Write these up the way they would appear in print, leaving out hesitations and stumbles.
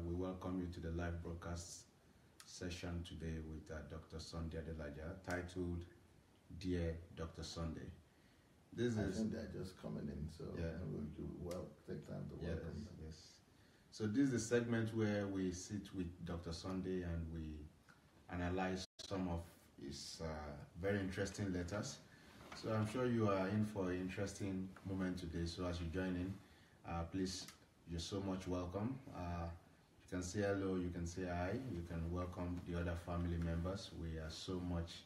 we welcome you to the live broadcast session today with Dr. Sunday Adelaja, titled Dear Dr. Sunday. I think they're just coming in, so we'll take time to welcome them. Yes. So this is the segment where we sit with Dr. Sunday and we analyze some of his very interesting letters. So I'm sure you are in for an interesting moment today. So as you join in, please, you're so much welcome. You can say hello, you can say hi, you can welcome the other family members. We are so much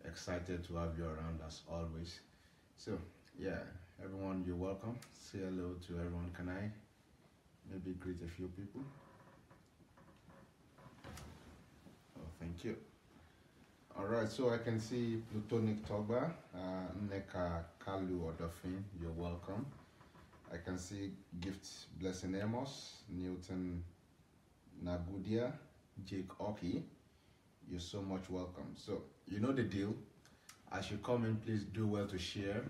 excited to have you around as always. So yeah, everyone, you're welcome. Say hello to everyone. Can I maybe greet a few people? Oh, thank you. All right, so I can see Plutonic Togba, Neka Kalu Odofin, you're welcome. I can see Gift Blessing Amos, Newton Nagudia, Jake Oki, you're so much welcome. So, you know the deal. As you come in, please do well to share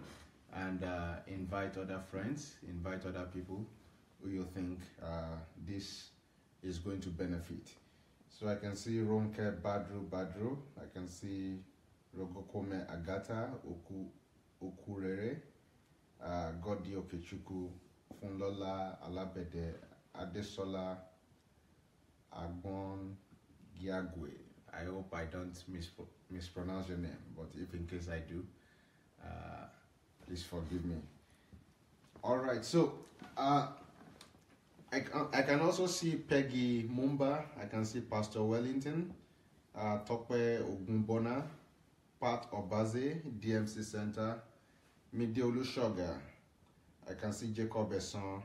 and invite other friends, invite other people who you think this is going to benefit. So I can see Ronke Badru, I can see Rogokome Agata, Okurere, Godi Okechukwu, Funlola Alabede, Adesola, Agbon Giagwe. I hope I don't mispronounce your name, but if in case I do, please forgive me. All right, so I can also see Peggy Mumba, I can see Pastor Wellington, Tope Ogunbona, Pat Obaze, DMC Center, Mideolu Sugar, I can see Jacob Besson,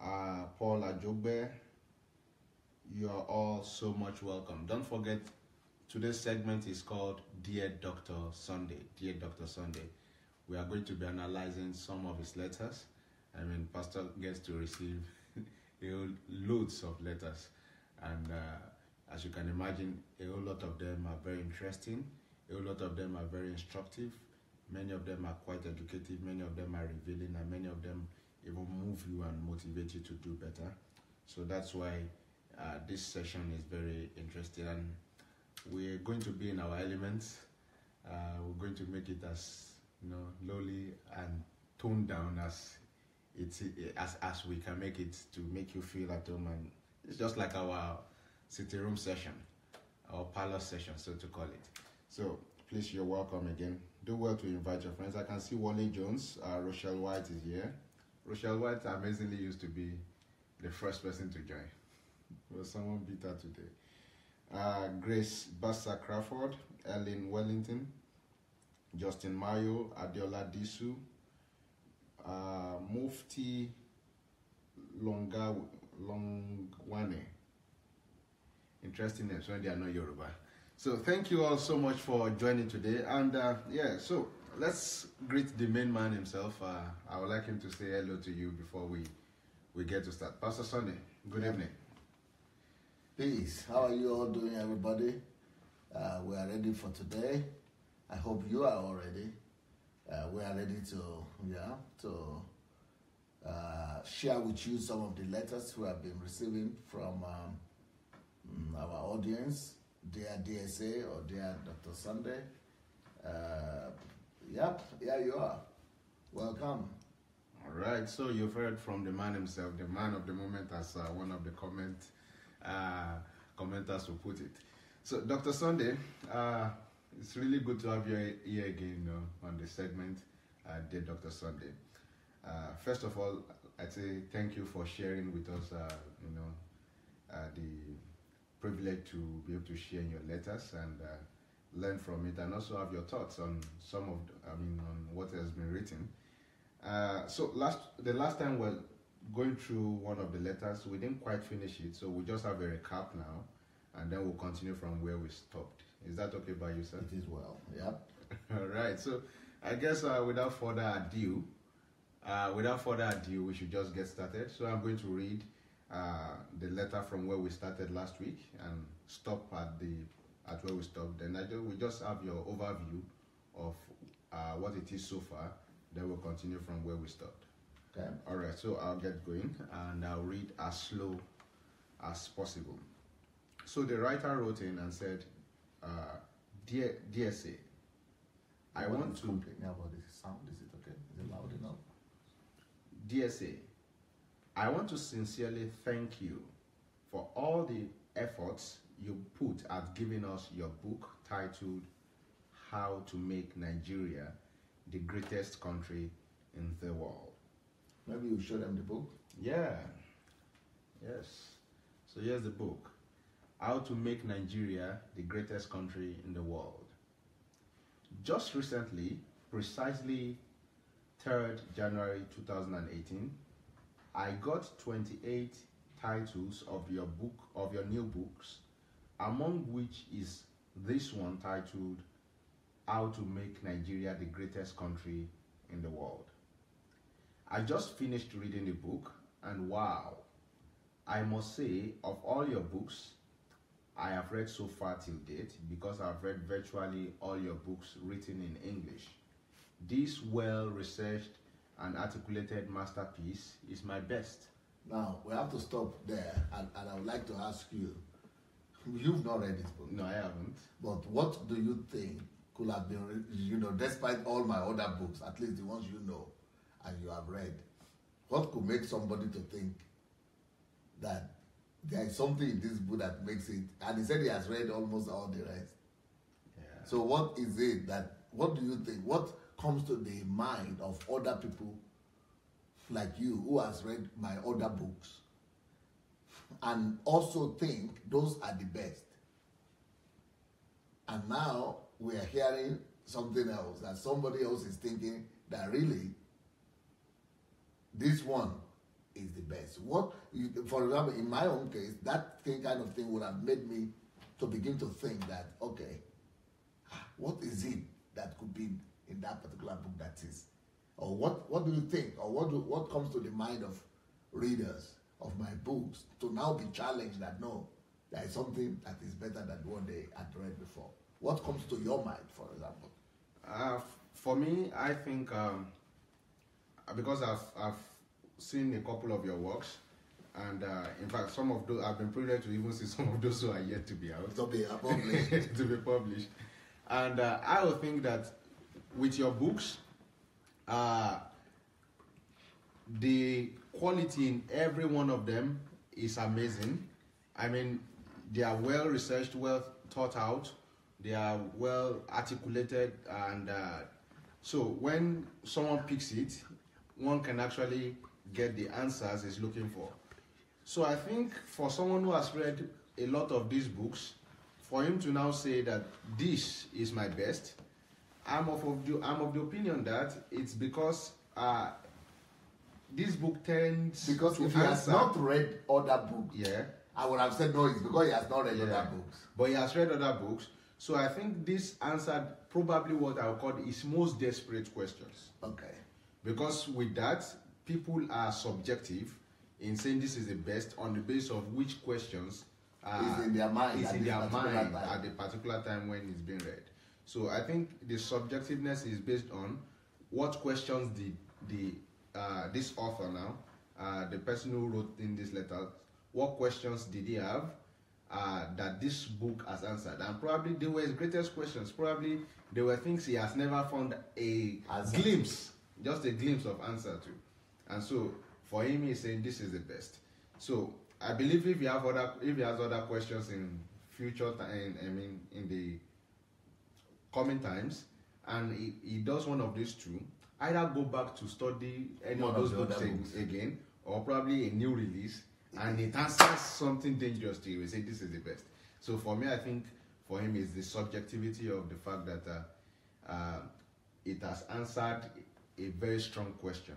Paul Ajogbe. You are all so much welcome. Don't forget, today's segment is called Dear Dr. Sunday. Dear Dr. Sunday. We are going to be analyzing some of his letters. I mean, Pastor gets to receive loads of letters, and as you can imagine, a whole lot of them are very interesting, a whole lot of them are very instructive, many of them are quite educative, many of them are revealing, and many of them even move you and motivate you to do better. So that's why this session is very interesting, and we're going to be in our elements. We're going to make it as lowly and toned down as we can make it, to make you feel at home. And it's just like our sitting room session, our parlor session, so to call it. So please, you're welcome again. Do well to invite your friends. I can see Wally Jones, Rochelle White is here. Rochelle White amazingly used to be the first person to join. Well, someone beat her today. Grace Bassa Crawford, Ellen Wellington, Justin Mayo, Adiola Disu, Mufti Longwane. Interesting names when they are not Yoruba. So thank you all so much for joining today. And so let's greet the main man himself. I would like him to say hello to you before we get to start. Pastor Sunday, good evening. Peace. How are you all doing, everybody? We are ready for today. I hope you are all ready. We are ready to share with you some of the letters we have been receiving from our audience, dear DSA or dear Dr. Sunday. Here you are. Welcome. All right, so you've heard from the man himself, the man of the moment, as one of the commenters will put it. So, Dr. Sunday, it's really good to have you here again on the segment, Dear Dr. Sunday. First of all, I'd say thank you for sharing with us, the privilege to be able to share your letters and learn from it, and also have your thoughts on on what has been written. So the last time we're going through one of the letters, we didn't quite finish it, so we just have a recap now, and then we'll continue from where we stopped. Is that okay by you, sir? It is well, yep. All right, so I guess without further ado, we should just get started. So I'm going to read the letter from where we started last week and stop at where we stopped. Then we just have your overview of what it is so far. Then we'll continue from where we stopped. Okay. All right, so I'll get going and I'll read as slow as possible. So the writer wrote in and said, dear say, I want to complain about the sound. Is it okay? Is it loud enough? Dear say, I want to sincerely thank you for all the efforts you put at giving us your book titled How to Make Nigeria the Greatest Country in the World. Maybe you show them the book? Yeah. Yes. So here's the book. How to Make Nigeria the Greatest Country in the World. Just recently, precisely 3rd January 2018, I got 28 titles of your new books, among which is this one titled How to Make Nigeria the Greatest Country in the World. I just finished reading the book, and wow, I must say, of all your books I have read so far till date, because I've read virtually all your books written in English, this well-researched and articulated masterpiece is my best. Now, we have to stop there, and I would like to ask you, you've not read this book. No, I haven't. But what do you think could have been, despite all my other books, at least the ones you know and you have read, what could make somebody to think that there is something in this book that makes it, and he said he has read almost all the rest. Yeah. So what is it what do you think, what comes to the mind of other people like you who has read my other books and also think those are the best? And now we are hearing something else, that somebody else is thinking that really this one is the best. For example, in my own case, that kind of thing would have made me to begin to think that, okay, what is it that could be in that particular book that is? Or what do you think? Or what comes to the mind of readers of my books to now be challenged that no, there is something that is better than what they had read before? What comes to your mind, for example? For me, I think because I've seen a couple of your works, and in fact, some of those I've been privileged to even see some of those who are yet to be out, To be published. to be published, and I would think that with your books, the quality in every one of them is amazing. I mean, they are well researched, well thought out, they are well articulated, and so when someone picks it, one can actually get the answers he's looking for. So I think for someone who has read a lot of these books, for him to now say that this is my best, I'm of the opinion that it's because this book tends Because to if he has answer. not read other books, Yeah. I would have said no, it's because he has not read Yeah. other books. But he has read other books. So I think this answered probably what I would call his most desperate questions. Okay. Because with that, people are subjective in saying this is the best on the basis of which questions Is in their mind is at in this their particular mind time. at the particular time when it's being read. So I think the subjectiveness is based on what questions did this author now, the person who wrote in this letter, what questions did he have that this book has answered? And probably they were his greatest questions. Probably they were things he has never found a Answer. glimpse, just a glimpse of answer to. And so for him, he's saying this is the best. So I believe if he has other questions in future time, I mean in the coming times, and he does one of these two, either go back to study any One of of those the books other books. again, or probably a new release, and it answers something dangerous to you. He say this is the best. So for me, I think for him is the subjectivity of the fact that it has answered a very strong question.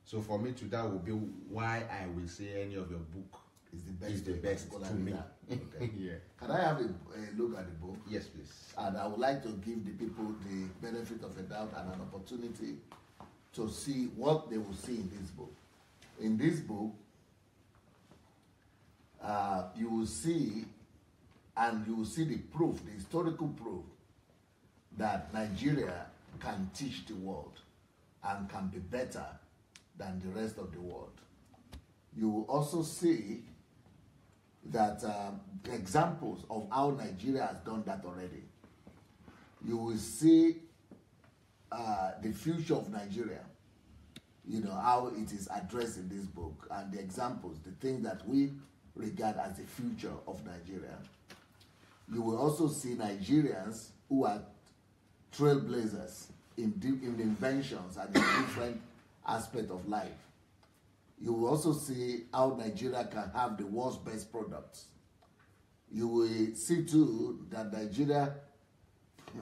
So for me, that will be why I will say any of your book Is the best to particularly me. that. Okay. Yeah. Can I have a look at the book? Yes, please. And I would like to give the people the benefit of a doubt and an opportunity to see what they will see in this book. In this book, you will see the proof, the historical proof that Nigeria can teach the world and can be better than the rest of the world. You will also see that examples of how Nigeria has done that already. You will see the future of Nigeria, you know, how it is addressed in this book, and the examples, the things that we regard as the future of Nigeria. You will also see Nigerians who are trailblazers in inventions and in different aspects of life. You will also see how Nigeria can have the world's best products. You will see too that Nigeria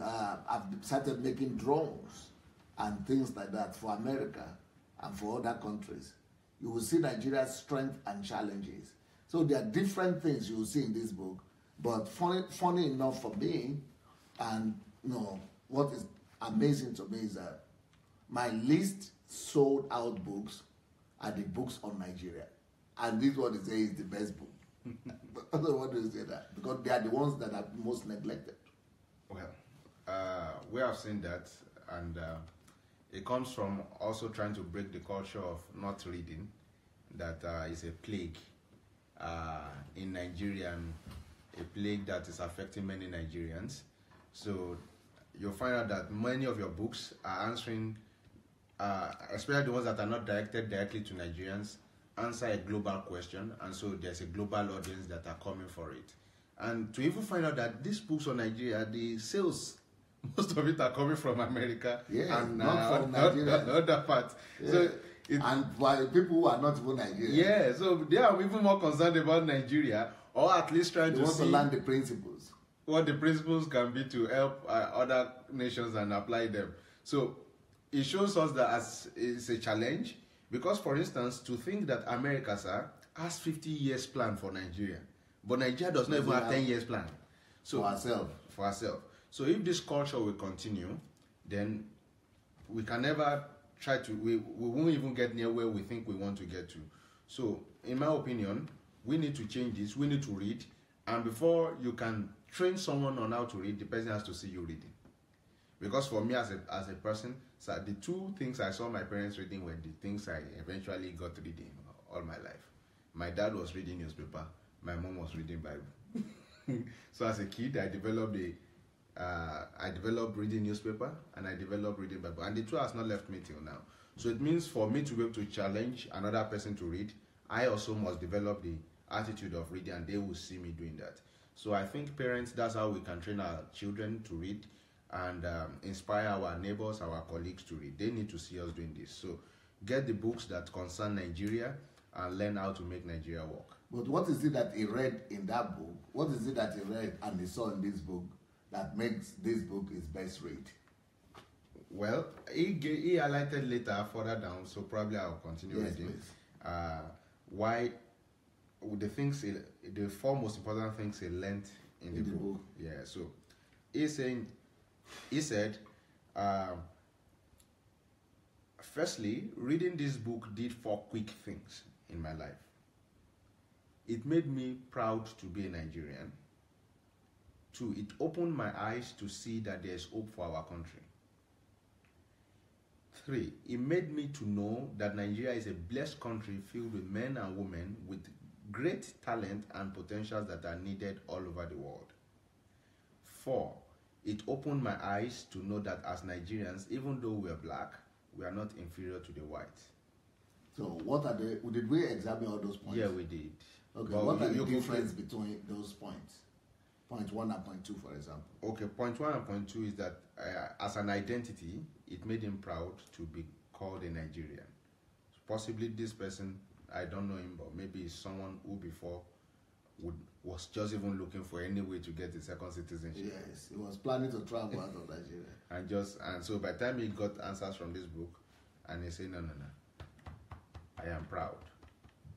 have started making drones and things like that for America and for other countries. You will see Nigeria's strength and challenges. So there are different things you will see in this book, but funny enough for me, and you know, what is amazing to me is that my least sold out books are the books on Nigeria. And this one is the best book. I don't want to say that, because they are the ones that are most neglected. Well, we have seen that, and it comes from also trying to break the culture of not reading. That is a plague in Nigeria, and a plague that is affecting many Nigerians. So you'll find out that many of your books are answering, especially the ones that are not directed directly to Nigerians, answer a global question, and so there's a global audience that are coming for it. And to even find out that these books on Nigeria, the sales, most of it are coming from America, and not from Nigeria. Other parts. Yeah. So and by people who are not even Nigerian. Yeah, so they are even more concerned about Nigeria, or at least trying to see learn the principles. What the principles can be to help other nations and apply them. So it shows us that as it's a challenge, because for instance, to think that America, sir, has 50 years plan for Nigeria, but Nigeria does not even have 10 years plan. So for ourselves. So if this culture will continue, then we can never try to, we won't even get near where we think we want to get to. So in my opinion, we need to change this. We need to read, and before you can train someone on how to read, the person has to see you reading. Because for me as a person, so the two things I saw my parents reading were the things I eventually got reading all my life. My dad was reading newspaper, my mom was reading Bible. So as a kid, I developed reading newspaper, and I developed reading Bible, and the two has not left me till now. So it means for me to be able to challenge another person to read, I also must develop the attitude of reading, and they will see me doing that. So I think parents, that's how we can train our children to read, and inspire our neighbors, our colleagues to read. They need to see us doing this. So get the books that concern Nigeria and learn how to make Nigeria work. But what is it that he read in that book? What is it that he read and he saw in this book that makes this book his best read? Well, he highlighted later further down, so probably I'll continue reading. Why the four most important things he learned in the book. Yeah, so he said, firstly, reading this book did 4 quick things in my life. It made me proud to be a Nigerian. 2, it opened my eyes to see that there is hope for our country. 3, it made me to know that Nigeria is a blessed country filled with men and women with great talent and potentials that are needed all over the world. 4, it opened my eyes to know that as Nigerians, even though we are black, we are not inferior to the whites. So what are did we examine all those points? Yeah, we did. Okay, what are the difference between those points? Point 1 and point 2, for example. Okay, point 1 and point 2 is that as an identity, it made him proud to be called a Nigerian. Possibly this person, I don't know him, but maybe it's someone who before was just even looking for any way to get a second citizenship. Yes, he was planning to travel out of Nigeria. And so by the time he got answers from this book, and he said, no, I am proud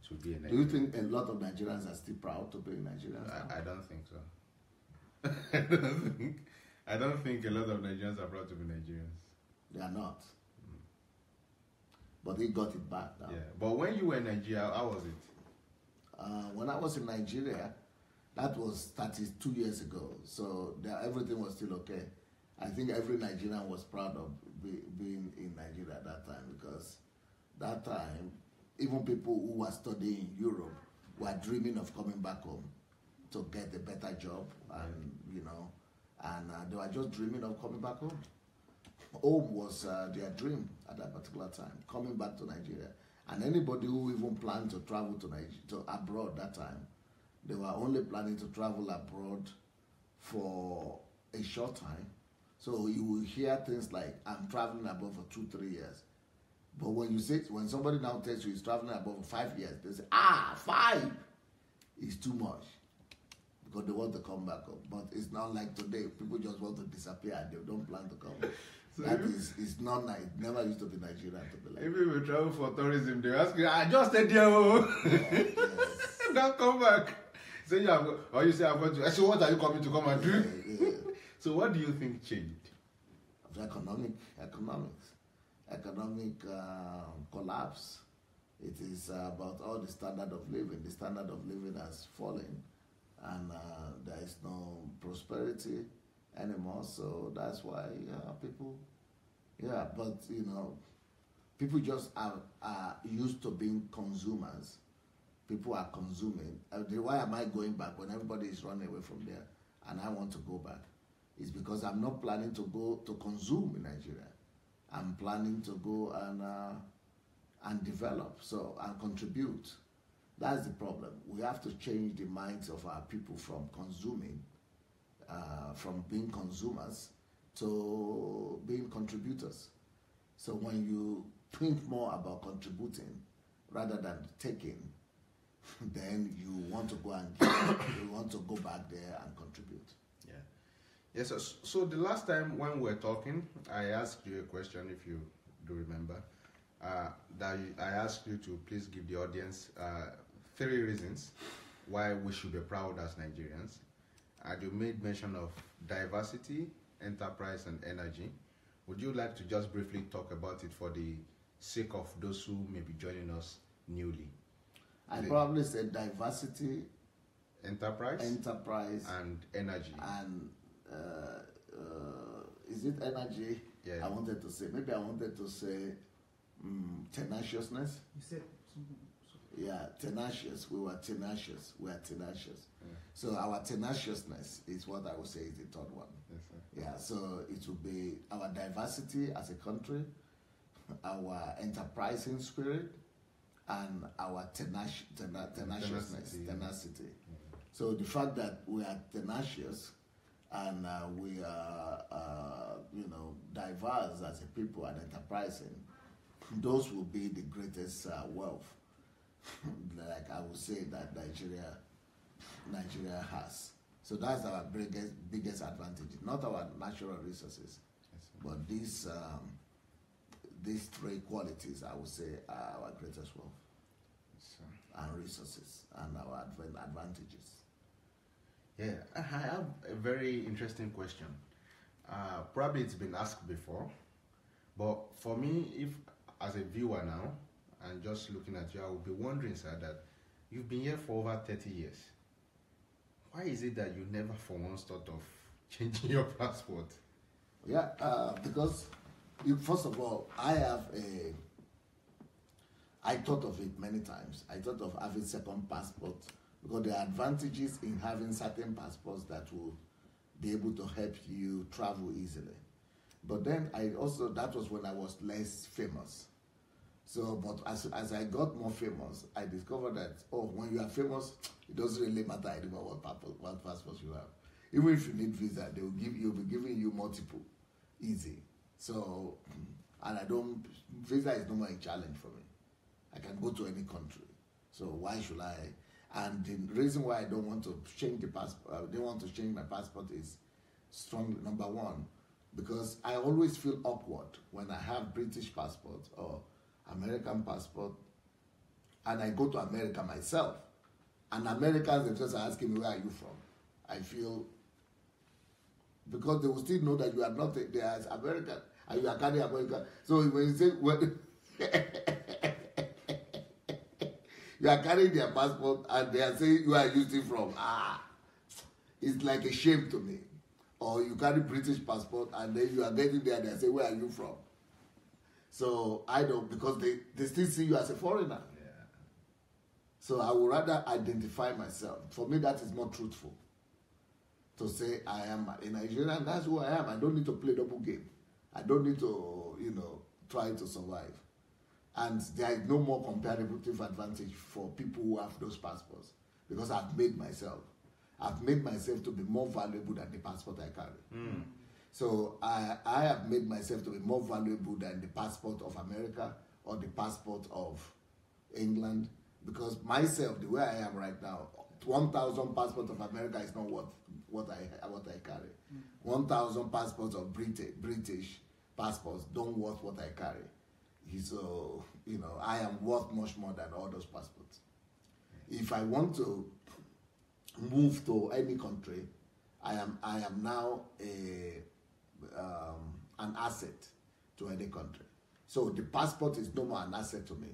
to be a Nigerian. Do you think a lot of Nigerians are still proud to be Nigerians? I don't think so. I don't think a lot of Nigerians are proud to be Nigerians. They are not. But they got it back now. Yeah. But when you were in Nigeria, how was it? When I was in Nigeria, that was 32 years ago. So everything was still okay. I think every Nigerian was proud of being in Nigeria at that time, because that time, even people who were studying in Europe were dreaming of coming back home to get a better job, and they were just dreaming of coming back home. Home was their dream at that particular time, coming back to Nigeria. And anybody who even planned to travel to abroad that time, they were only planning to travel abroad for a short time. So you will hear things like, I'm traveling abroad for 2-3 years. But when somebody now tells you he's traveling abroad for 5 years, they say, 5 is too much. Because they want to come back home. But it's not like today. People just want to disappear and they don't plan to come. So it's not nice. It never used to be Nigeria to be like. If we travel for tourism, they ask you, I just stayed there. Yes. Don't come back. So you have, or you say, I'm going to. So what are you coming to come and do? Yeah. So what do you think changed? Economic collapse. It is about all the standard of living. The standard of living has fallen, and there is no prosperity anymore. So that's why people, but people just are used to being consumers. People are consuming. Why am I going back when everybody is running away from there and I want to go back? It's because I'm not planning to go to consume in Nigeria. I'm planning to go and develop, and contribute. That's the problem. We have to change the minds of our people from consuming, from being consumers to being contributors. So when you think more about contributing rather than taking, then you want to go and you want to go back there and contribute. Yeah. Yes. So the last time when we were talking, I asked you a question, if you do remember, that I asked you to please give the audience 3 reasons why we should be proud as Nigerians. And you made mention of diversity, enterprise, and energy. Would you like to just briefly talk about it for the sake of those who may be joining us newly? I probably said diversity, enterprise, and energy. And is it energy? Yeah. I wanted to say tenaciousness. You said something. Yeah, tenacious. We are tenacious. Yeah. So our tenaciousness is what I would say is the third one. Yes, sir. Yeah, so it will be our diversity as a country, our enterprising spirit, and our tenacity. So the fact that we are tenacious and we are, diverse as a people and enterprising, those will be the greatest wealth. Like I would say that Nigeria has. So that's our biggest advantage. Not our natural resources, but these 3 qualities, I would say, are our greatest wealth and resources and our advantages. Yeah, I have a very interesting question. Probably it's been asked before, but for me, if as a viewer now, and just looking at you, I would be wondering, sir, that you've been here for over 30 years. Why is it that you never for once thought of changing your passport? Yeah, because first of all, I thought of it many times. I thought of having second passport because there are advantages in having certain passports that will be able to help you travel easily. But then that was when I was less famous. So, but as I got more famous, I discovered that, when you are famous, it doesn't really matter anymore what passports you have. Even if you need visa, you'll be giving you multiple, easy. So, and visa is no more a challenge for me. I can go to any country. So why should I? And the reason why I don't want to change the passport, they want to change my passport is strong. Number one, because I always feel awkward when I have British passport or American passport, and I go to America myself, and Americans themselves are asking me, where are you from? I feel, because they will still know that you are not there as American, and you are carrying American. So when you say, you are carrying their passport, and they are saying, where are you still from? It's like a shame to me. Or you carry British passport, and then you are getting there, and they say, where are you from? So I don't, because they still see you as a foreigner. Yeah. So I would rather identify myself. For me, that is more truthful. To say I am a Nigerian, that's who I am. I don't need to play double game. I don't need to, try to survive. And there is no more comparative advantage for people who have those passports, because I've made myself to be more valuable than the passport I carry. Mm. So I have made myself to be more valuable than the passport of America or the passport of England, because myself, the way I am right now, 1,000 passports of America is not what I carry. 1,000 passports of British passports don't worth what I carry. So, I am worth much more than all those passports. If I want to move to any country, I am now an asset to any country. So the passport is no more an asset to me.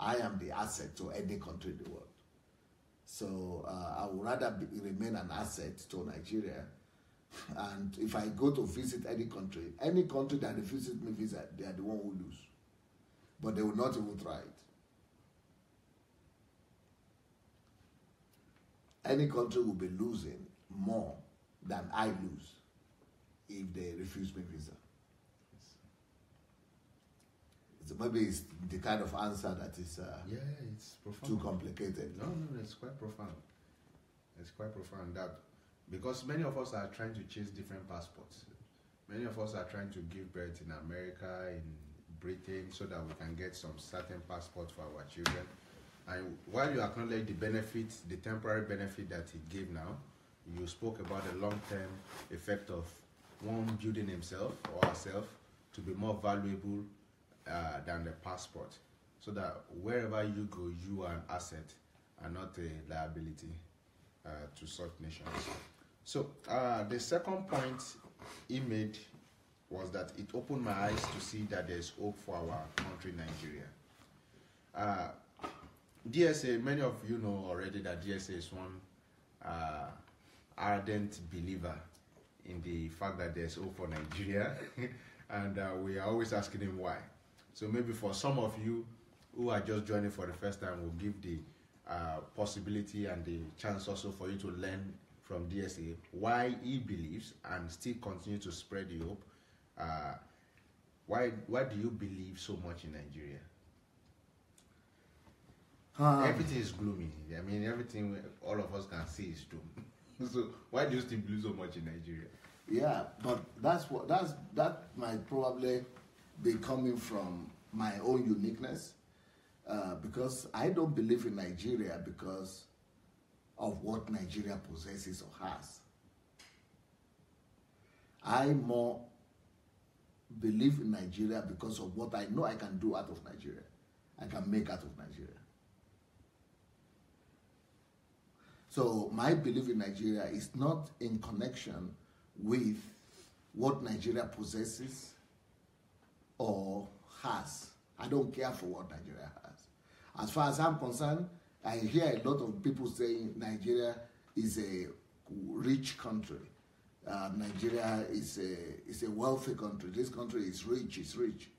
I am the asset to any country in the world. So I would rather remain an asset to Nigeria. And if I go to visit any country that refuses me visa, they are the one who lose. But they will not even try it. Any country will be losing more than I lose if they refuse me visa. So maybe it's the kind of answer that is it's profound. too complicated. No, it's quite profound. It's quite profound that, because many of us are trying to chase different passports. Many of us are trying to give birth in America, in Britain, so that we can get some certain passports for our children. And while you acknowledge the benefits, the temporary benefit that it gave now, you spoke about the long-term effect of one building himself or herself to be more valuable than the passport, so that wherever you go, you are an asset and not a liability to such nations. So the second point he made was that it opened my eyes to see that there's hope for our country, Nigeria. DSA, many of you know already that DSA is one ardent believer in the fact that there's hope for Nigeria, and we are always asking him why. So maybe for some of you who are just joining for the first time, we'll give the possibility and the chance also for you to learn from DSA why he believes and still continue to spread the hope. Why do you believe so much in Nigeria? Everything is gloomy. I mean, everything all of us can see is doom. So why do you still believe so much in Nigeria? Yeah, but that might probably be coming from my own uniqueness, because I don't believe in Nigeria because of what Nigeria possesses or has. I more believe in Nigeria because of what I know I can do out of Nigeria. I can make out of Nigeria. So my belief in Nigeria is not in connection with what Nigeria possesses or has. I don't care for what Nigeria has. As far as I'm concerned, I hear a lot of people saying Nigeria is a rich country. Nigeria is a wealthy country. This country is rich, it's rich.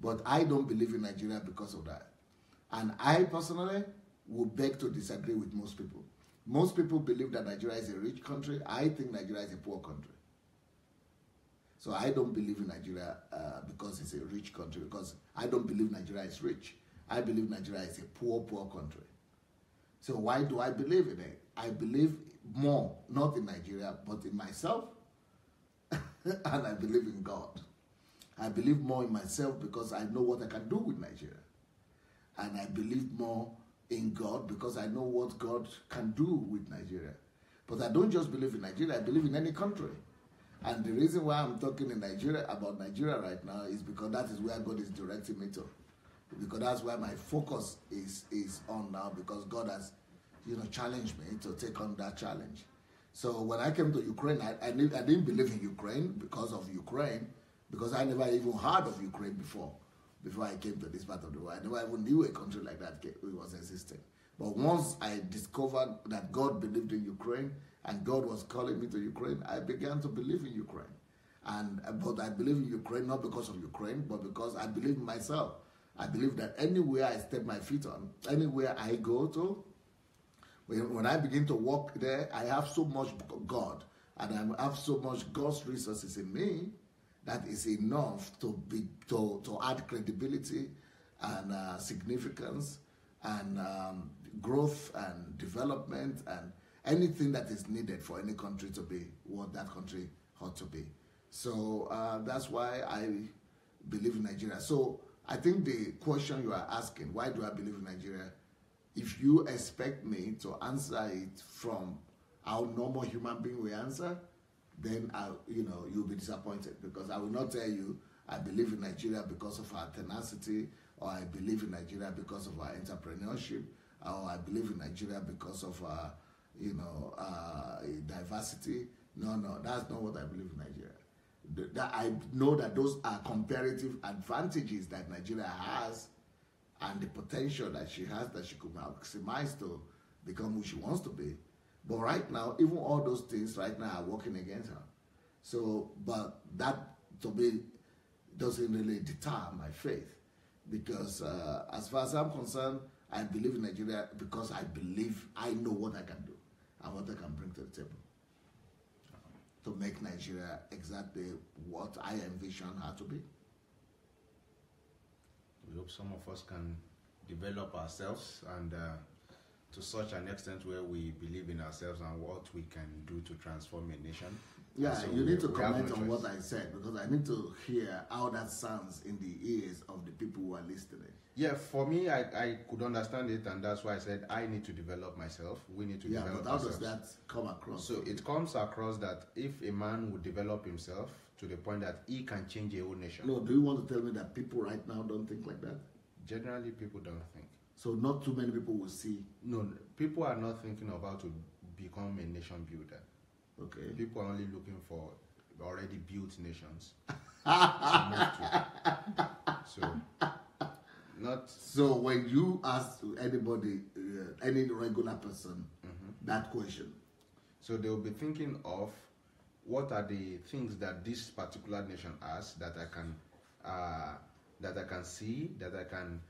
But I don't believe in Nigeria because of that. And I personally would beg to disagree with most people. Most people believe that Nigeria is a rich country. I think Nigeria is a poor country. So I don't believe in Nigeria because it's a rich country, because I don't believe Nigeria is rich. I believe Nigeria is a poor country. So why do I believe in it? I believe more, not in Nigeria, but in myself, and I believe in God. I believe more in myself because I know what I can do with Nigeria. And I believe more in God because I know what God can do with Nigeria. But I don't just believe in Nigeria, I believe in any country. And the reason why I'm talking in Nigeria about Nigeria right now is because that is where God is directing me to. Because that's where my focus is on now, because God has, challenged me to take on that challenge. So when I came to Ukraine, I didn't believe in Ukraine because of Ukraine, because I never even heard of Ukraine before I came to this part of the world. I never even knew a country like that was existing. But once I discovered that God believed in Ukraine and God was calling me to Ukraine, I began to believe in Ukraine. But I believe in Ukraine not because of Ukraine, but because I believe in myself. I believe that anywhere I step my feet on, anywhere I go to, when I begin to walk there, I have so much God, and I have so much God's resources in me that is enough to add credibility and significance and growth and development and anything that is needed for any country to be what that country ought to be. So that's why I believe in Nigeria. So I think the question you are asking, why do I believe in Nigeria? If you expect me to answer it from how normal human being will answer, then you'll be disappointed, because I will not tell you I believe in Nigeria because of our tenacity, or I believe in Nigeria because of our entrepreneurship, or I believe in Nigeria because of diversity. No, that's not what I believe in Nigeria. That I know that those are comparative advantages that Nigeria has, and the potential that she has, that she could maximize to become who she wants to be. But right now, even all those things right now are working against her. So, but that to me doesn't really deter my faith, because as far as I'm concerned, I believe in Nigeria because I believe I know what I can do and what I can bring to the table to make Nigeria exactly what I envision her to be. We hope some of us can develop ourselves and to such an extent where we believe in ourselves and what we can do to transform a nation. Yeah, so you need to comment on what I said, because I need to hear how that sounds in the ears of the people who are listening. Yeah, for me, I could understand it, and that's why I said I need to develop myself. We need to develop ourselves. But how does that come across? So it comes across that if a man would develop himself to the point that he can change a whole nation. No, do you want to tell me that people right now don't think like that? Generally, people don't think. So not too many people will see. No, people are not thinking of how to become a nation builder. Okay. People are only looking for already built nations to move to. So when you ask anybody, any regular person, that question, so they will be thinking of what are the things that this particular nation has that I can see, that I can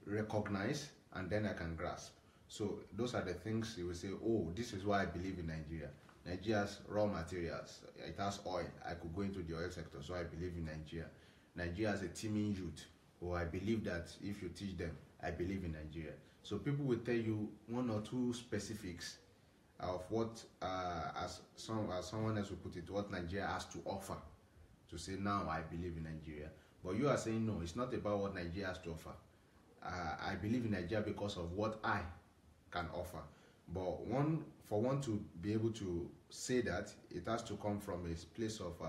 recognize, and then I can grasp. So those are the things you will say, oh, this is why I believe in Nigeria. Nigeria has raw materials. It has oil. I could go into the oil sector, so I believe in Nigeria. Nigeria has a teeming youth. Oh, I believe that if you teach them, I believe in Nigeria. So people will tell you one or two specifics of what, as someone else will put it, what Nigeria has to offer. To say, now I believe in Nigeria. But you are saying, no, it's not about what Nigeria has to offer. I believe in Nigeria because of what I can offer. But for one to be able to say that, it has to come from a place of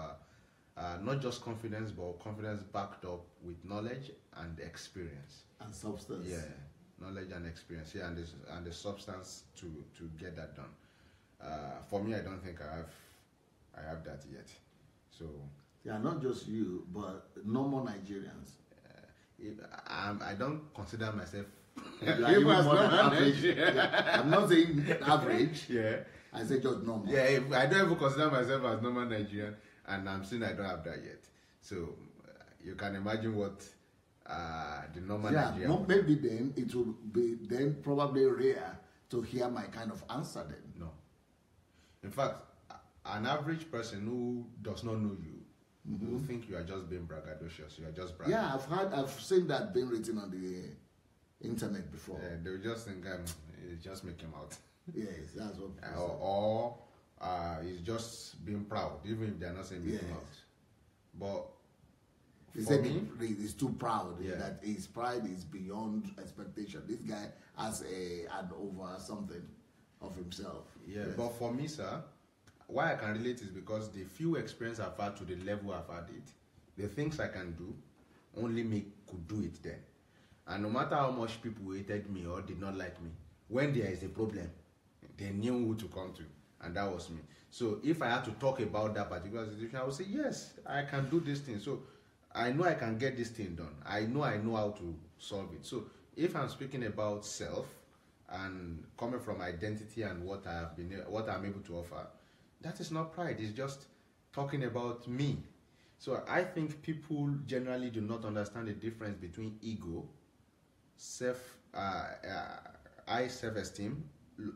not just confidence, but confidence backed up with knowledge and experience. And substance. Yeah, knowledge and experience. Yeah, and the substance to get that done. For me, I don't think I have that yet. So. Yeah, not just you, but normal Nigerians. I don't consider myself even more than average. Yeah. I'm not saying average. Yeah. I say just normal. Yeah, I don't even consider myself as normal Nigerian, and I'm saying I don't have that yet. So you can imagine what the normal Nigerian. Yeah, maybe then it will be then probably rare to hear my kind of answer then. No. In fact, an average person who does not know you will think you are just being braggadocious. You are just bragging. Yeah, I've seen that being written on the internet before. Yeah, they will just think just make him out. Yes, that's what. Or he's just being proud, even if they are not saying make him out. But he said he's too proud. Yeah. That his pride is beyond expectation. This guy has an over something of himself. Yeah, yes. But for me, sir, why I can relate is because the few experience I've had to the level I've had it, the things I can do, only me could do it then. And no matter how much people hated me or did not like me, when there is a problem, they knew who to come to, and that was me. So if I had to talk about that particular situation, I would say, yes, I can do this thing. So I know I can get this thing done. I know how to solve it. So if I'm speaking about self and coming from identity and what I'm able to offer, that is not pride. It's just talking about me. So I think people generally do not understand the difference between ego high self-esteem,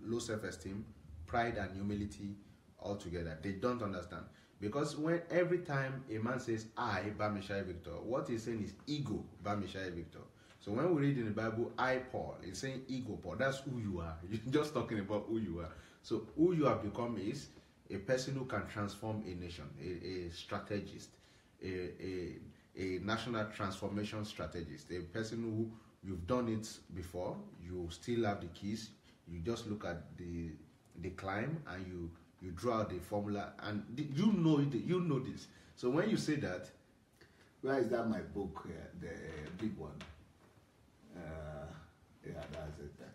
low self-esteem, pride and humility all together. They don't understand. Because when every time a man says I, Bamishai Victor, what he's saying is ego, Bamishai Victor. So when we read in the Bible, I, Paul, it's saying ego, Paul. That's who you are. You're just talking about who you are. So who you have become is a person who can transform a nation, a strategist, a national transformation strategist, a person who you've done it before, you still have the keys, you just look at the climb and you draw out the formula, and you know this. So when you say that, where is that my book here, the big one? Yeah, that's it.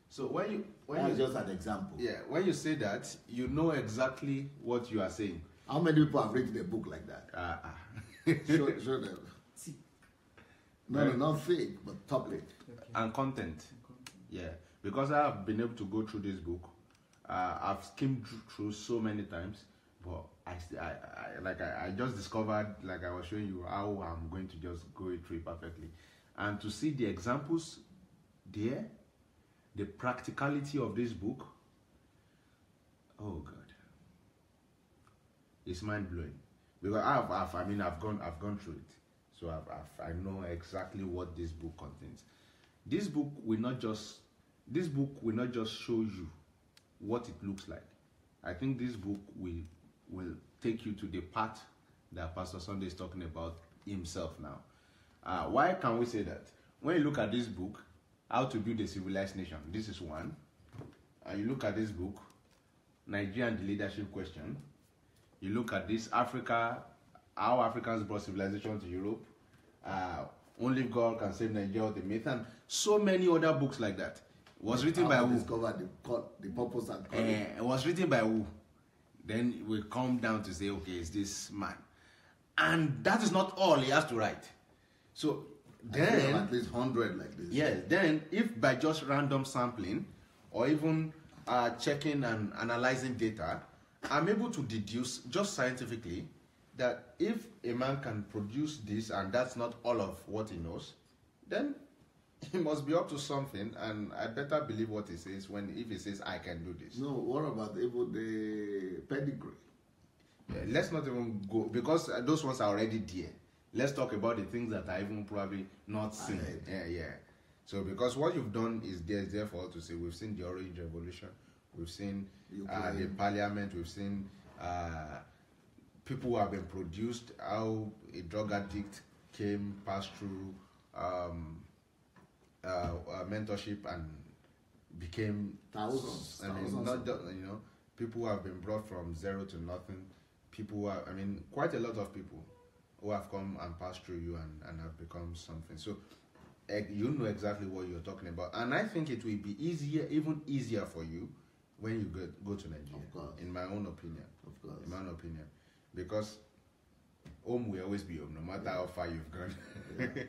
So when that's just an example. Yeah, when you say that, you know exactly what you are saying. How many people have written a book like that? Show them. No, not fake, but public. Okay. And content. Yeah, because I have been able to go through this book. I've skimmed through so many times, but I just discovered, like I was showing you, how I'm going to just go through it perfectly. And to see the examples there, the practicality of this book, oh God, it's mind blowing. Because I've gone through it, so I know exactly what this book contains. This book will not just show you what it looks like. I think this book will take you to the part that Pastor Sunday is talking about himself now. Why can we say that? When you look at this book, How to Build a Civilized Nation, this is one. And you look at this book, Nigeria and the Leadership Question. You look at this, Africa, how Africans brought civilization to Europe. Only God Can Save Nigeria, the myth, and so many other books like that. Was written by who? Discover the purpose and calling. It was written by who? Then we come down to say, okay, it's this man. And that is not all he has to write. So then, at least 100 like this. Yes, then if by just random sampling or even checking and analyzing data, I'm able to deduce just scientifically that if a man can produce this and that's not all of what he knows, then he must be up to something, and I better believe what he says if he says I can do this. No, what about even the pedigree? Yeah, let's not even go, because those ones are already there. Let's talk about the things that are even probably not seen. Yeah. So because what you've done is there for us to say. We've seen the Orange Revolution, we've seen the Parliament, we've seen people who have been produced, how a drug addict passed through mentorship and became thousands. Not just, people who have been brought from zero to nothing. People who are, quite a lot of people who have come and passed through you and have become something. So you know exactly what you're talking about, and I think it will be even easier for you when you go to Nigeria. Of course. In my own opinion. Of course. In my own opinion, because home will always be home, no matter how far you've gone. Yeah.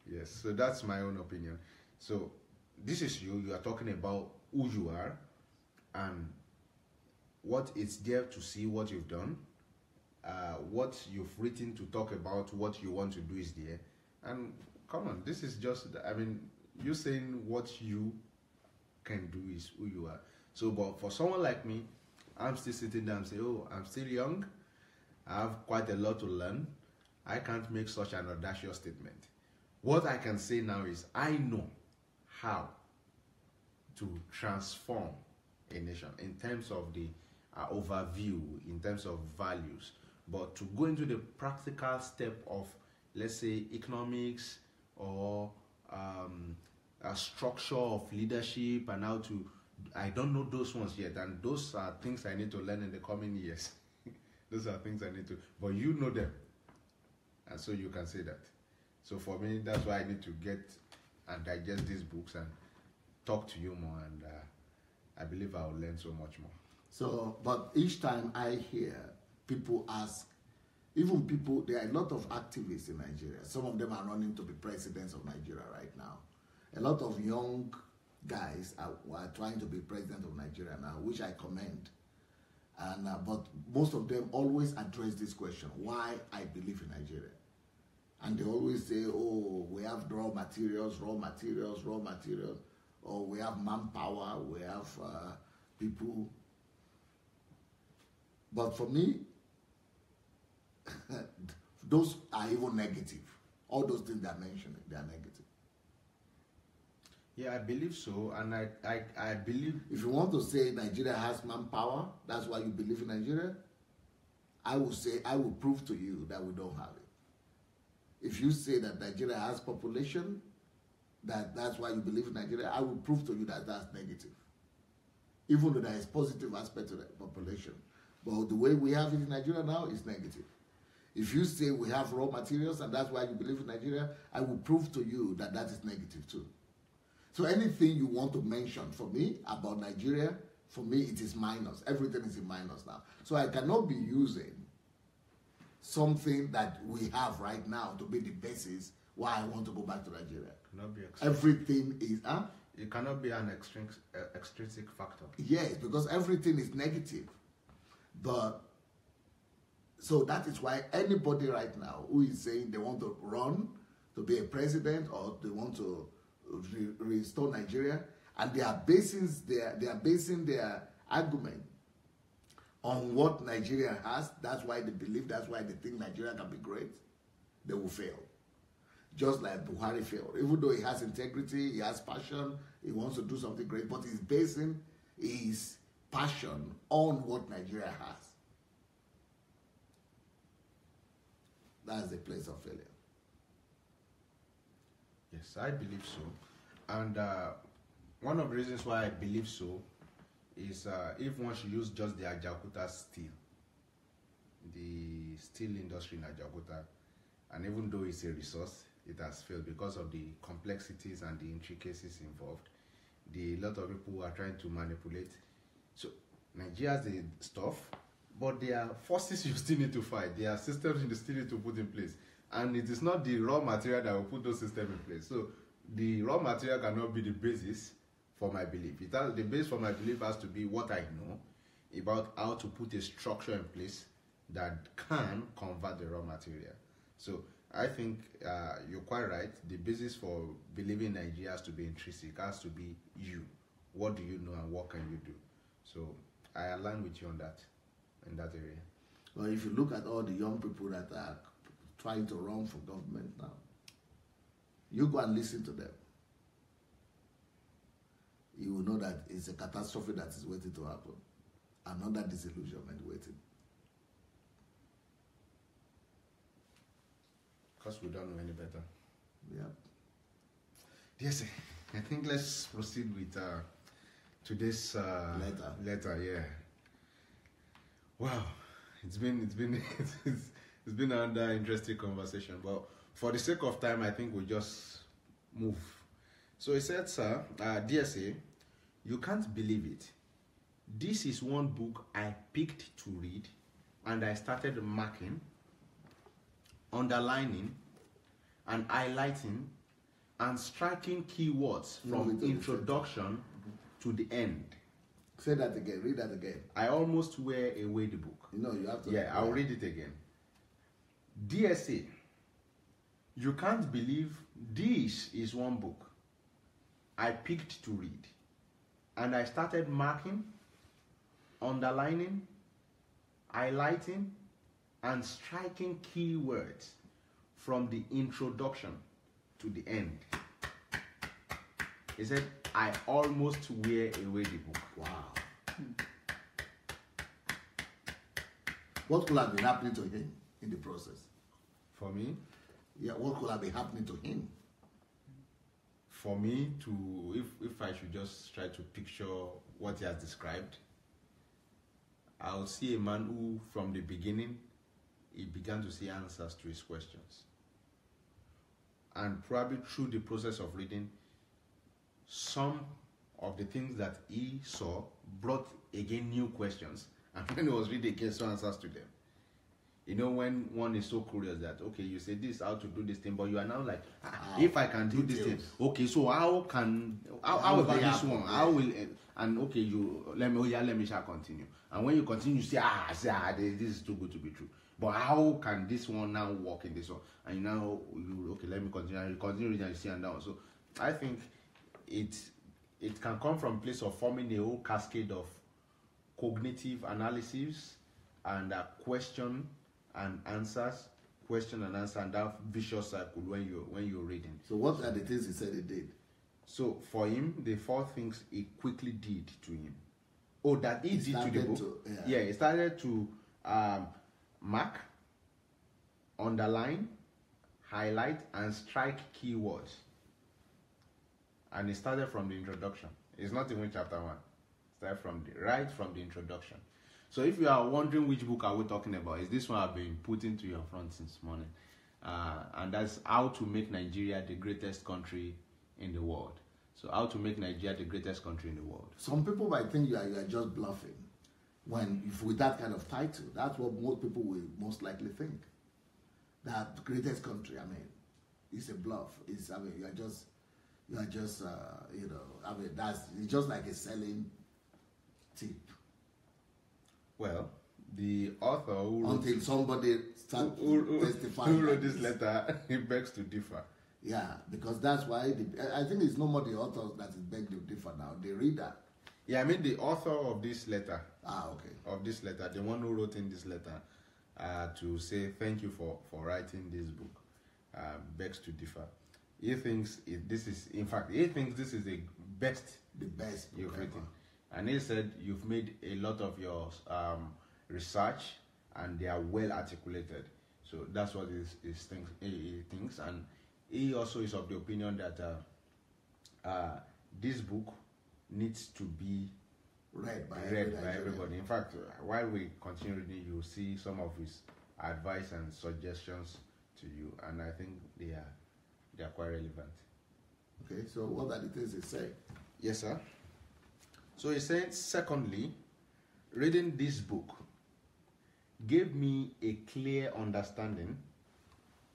Yes, so that's my own opinion. So this is you are talking about who you are and what it's there to see what you've done, what you've written to talk about what you want to do is there. And come on, this is just, you saying what you can do is who you are. So, but for someone like me, I'm still sitting there and say, oh, I'm still young, I have quite a lot to learn, I can't make such an audacious statement. What I can say now is I know how to transform a nation in terms of the overview, in terms of values, but to go into the practical step of, let's say, economics or a structure of leadership and how to, I don't know those ones yet, and those are things I need to learn in the coming years. Those are things I need to, but you know them, and so you can say that. So for me, that's why I need to get and digest these books and talk to you more, and I believe I'll learn so much more. So, but each time I hear people ask, even people, there are a lot of activists in Nigeria. Some of them are running to be presidents of Nigeria right now. A lot of young guys are trying to be president of Nigeria now, which I commend. And but most of them always address this question: why I believe in Nigeria. And they always say, oh, we have raw materials, or we have manpower, we have people. But for me, those are even negative. All those things they're mentioning, they are negative. Yeah, I believe so, and I believe... If you want to say Nigeria has manpower, that's why you believe in Nigeria, I will say, I will prove to you that we don't have it. If you say that Nigeria has population, that's why you believe in Nigeria, I will prove to you that that's negative. Even though there is positive aspect to the population. But the way we have it in Nigeria now is negative. If you say we have raw materials and that's why you believe in Nigeria, I will prove to you that that is negative too. So anything you want to mention for me about Nigeria, for me it is minus. Everything is in minus now. So I cannot be using something that we have right now to be the basis why I want to go back to Nigeria. Cannot be everything is... It cannot be an extrinsic factor. Yes, because everything is negative. But so that is why anybody right now who is saying they want to run to be a president or they want to restore Nigeria, and they are basing their argument on what Nigeria has, that's why they believe, that's why they think Nigeria can be great, they will fail. Just like Buhari failed. Even though he has integrity, he has passion, he wants to do something great, but he's basing his passion on what Nigeria has. That's the place of failure. Yes, I believe so. And one of the reasons why I believe so is if one should use just the Ajaokuta steel, the steel industry in Ajaokuta, and even though it's a resource, it has failed because of the complexities and the intricacies involved. A lot of people are trying to manipulate. So Nigeria has the stuff, but there are forces you still need to fight. There are systems you still need to put in place. And it is not the raw material that will put those systems in place. So the raw material cannot be the basis for my belief. The base for my belief has to be what I know about how to put a structure in place that can convert the raw material. So I think you're quite right. The basis for believing Nigeria has to be intrinsic, has to be you. What do you know and what can you do? So I align with you on that, in that area. Well, if you look at all the young people that are trying to run for government now, you go and listen to them. You will know that it's a catastrophe that is waiting to happen. Another disillusionment waiting. Because we don't know any better. Yeah. Yes, I think let's proceed with today's letter. Yeah. Wow, it's been another interesting conversation. But for the sake of time, I think we'll just move. So he said, sir, DSA, you can't believe it. This is one book I picked to read, and I started marking, underlining, and highlighting, and striking keywords from introduction to the end. Say that again. Read that again. I almost wear away the book. No, you have to. Yeah, I'll read it again. DSA, you can't believe this is one book I picked to read, and I started marking, underlining, highlighting, and striking keywords from the introduction to the end. He said, I almost wear away the book. Wow. What could have been happening to him in the process? For me? Yeah, what could have been happening to him? For me, if I should just try to picture what he has described, I'll see a man who, from the beginning, he began to see answers to his questions. And probably through the process of reading, some of the things that he saw brought again new questions. And when he was reading again, saw answers to them. You know, when one is so curious that, okay, you say this, how to do this thing, but you are now like, if I can do this thing, okay, so how will be this one? How will, and okay, let me shall continue. And when you continue, you say, this is too good to be true. But how can this one now work in this one? And now, okay, let me continue. And you continue reading and you see and down. So I think it can come from a place of forming a whole cascade of cognitive analysis and question and answers, and that vicious cycle when you're reading. So what are the things he said he did? So for him, the 4 things he quickly did to him. Oh, that he did to the book. He started to mark, underline, highlight, and strike keywords. And it started from the introduction. It's not even chapter 1. Start from right from the introduction. So if you are wondering which book are we talking about, is this one I've been putting to your front since morning. And that's How to Make Nigeria the Greatest Country in the World. So how to make Nigeria the greatest country in the world. Some people might think you are just bluffing. With that kind of title, that's what most people will most likely think. That the greatest country, it's a bluff. You are just it's just like a selling tip. Well, the author until somebody starts testifying. Who wrote this letter, he begs to differ. Yeah, because that's why I think it's no more the author that is begging to differ now, the reader. Yeah, the author of this letter. Okay. Of this letter, the one who wrote in this letter to say thank you for writing this book, begs to differ. He thinks this is the best you've written. And he said you've made a lot of your research and they are well articulated. So that's what he thinks. And he also is of the opinion that this book needs to be read by everybody. In fact, while we continue reading, you'll see some of his advice and suggestions to you, and I think they are quite relevant. Okay, so what are the things he said? Yes, sir. So he said, secondly, reading this book gave me a clear understanding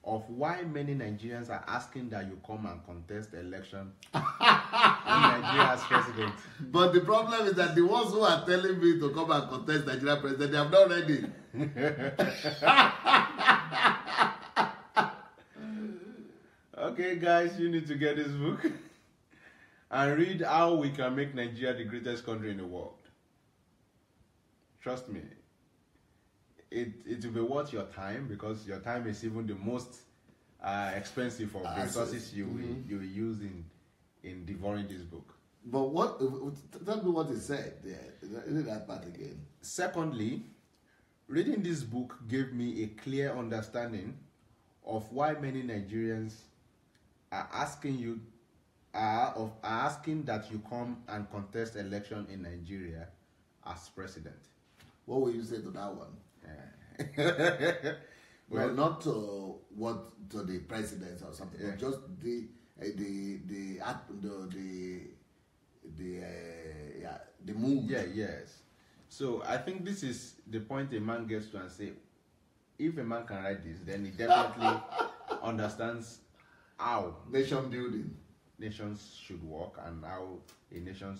of why many Nigerians are asking that you come and contest election in Nigeria as president. But the problem is that the ones who are telling me to come and contest Nigeria president, they have not read it. Okay, guys, you need to get this book and read how we can make Nigeria the greatest country in the world. Trust me, it will be worth your time, because your time is even the most expensive of the resources you will use in devouring this book. But tell me what he said there. Read that part again. Secondly, reading this book gave me a clear understanding of why many Nigerians are asking that you come and contest election in Nigeria as president. What will you say to that one? Well, not to the president or something, but just the move. Yeah, yes. So I think this is the point a man gets to and say, if a man can write this, then he definitely understands how nations should work and how a nation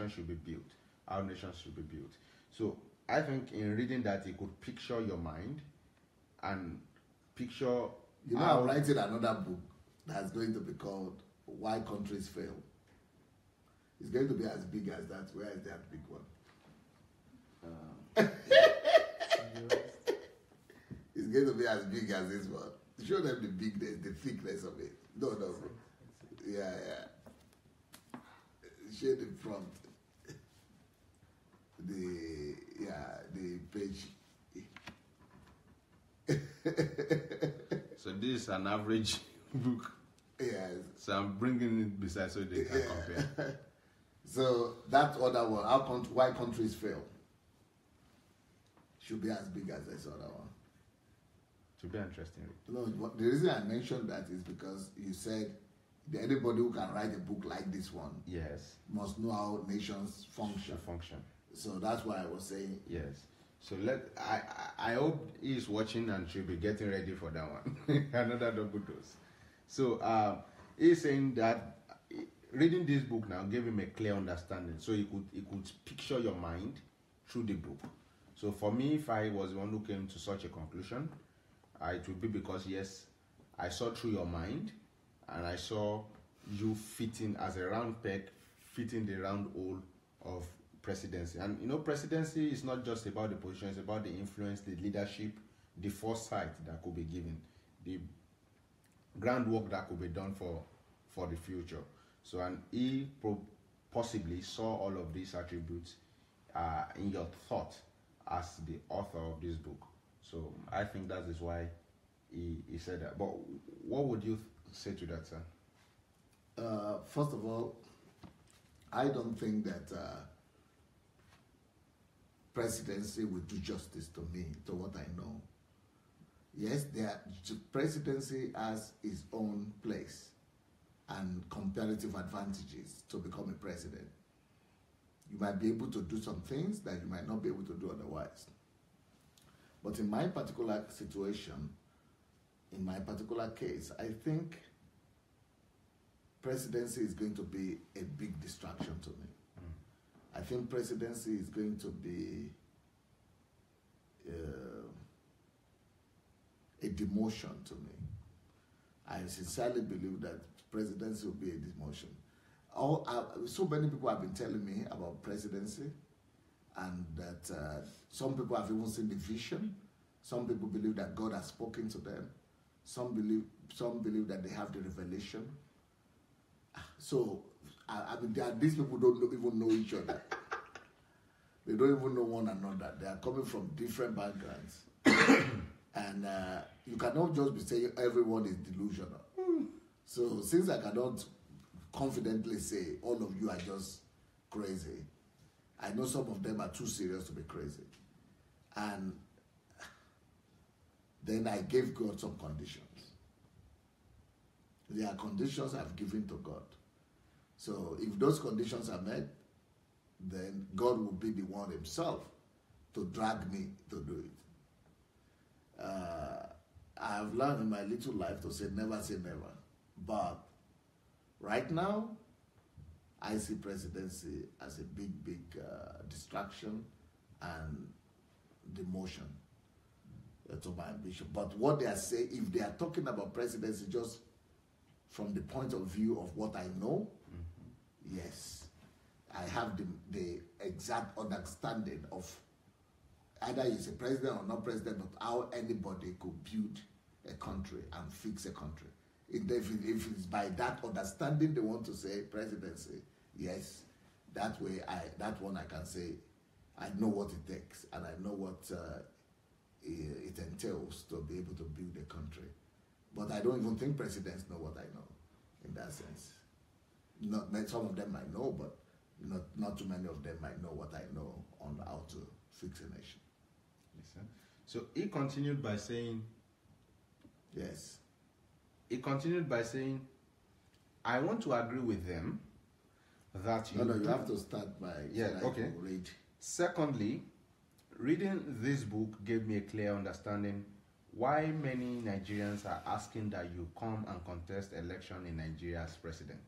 should be built, how nations should be built. So I think in reading that, he could picture your mind and picture. I'm writing another book that's going to be called Why Countries Fail. It's going to be as big as that. Where is that big one? It's going to be as big as this one. Show them the bigness, the thickness of it. No. Yeah. Show the front. The page. So this is an average book. Yes. So I'm bringing it beside so they can compare. So that other one, Why Countries Fail, should be as big as this other one. Should be interesting. No, the reason I mentioned that is because you said anybody who can write a book like this one, yes, must know how nations function. Function. So that's why I was saying. Yes. So I hope he is watching and should be getting ready for that one. Another double dose. So he's saying that reading this book now gave him a clear understanding. So he could picture your mind through the book. So for me, if I was the one who came to such a conclusion, it would be because yes, I saw through your mind, and I saw you fitting as a round peg, fitting the round hole of presidency. And you know, presidency is not just about the position, it's about the influence, the leadership, the foresight that could be given, the groundwork that could be done for the future. So, and he possibly saw all of these attributes in your thought as the author of this book. So I think that is why he said that. But what would you say to that, sir? First of all, I don't think that presidency will do justice to me, to what I know. Yes, the presidency has its own place and comparative advantages to become a president. You might be able to do some things that you might not be able to do otherwise. But in my particular situation, in my particular case, I think presidency is going to be a big distraction to me. I think presidency is going to be a demotion to me. I sincerely believe that presidency will be a demotion. So many people have been telling me about presidency, and that some people have even seen the vision. Some people believe that God has spoken to them. Some believe that they have the revelation. So, I mean, these people don't even know each other. They don't even know one another. They are coming from different backgrounds. And you cannot just be saying everyone is delusional. So, since I cannot confidently say all of you are just crazy, I know some of them are too serious to be crazy. And then I gave God some conditions. There are conditions I've given to God. So if those conditions are met, then God will be the one himself to drag me to do it. I have learned in my little life to say never say never. But right now, I see presidency as a big distraction and demotion to my ambition. But what they are saying, if they are talking about presidency just from the point of view of what I know, yes, I have the exact understanding of either he's a president or not president, but how anybody could build a country and fix a country. If it's by that understanding they want to say presidency, yes, that way that one I can say I know what it takes and I know what it entails to be able to build a country. But I don't even think presidents know what I know in that sense. Some of them might know, but not too many of them might know what I know on how to fix a nation. Yes, sir. So he continued by saying, yes. He continued by saying, I want to agree with them that you... No, you have to start by... Yeah, okay. Read. Secondly, reading this book gave me a clear understanding why many Nigerians are asking that you come and contest election in Nigeria as president.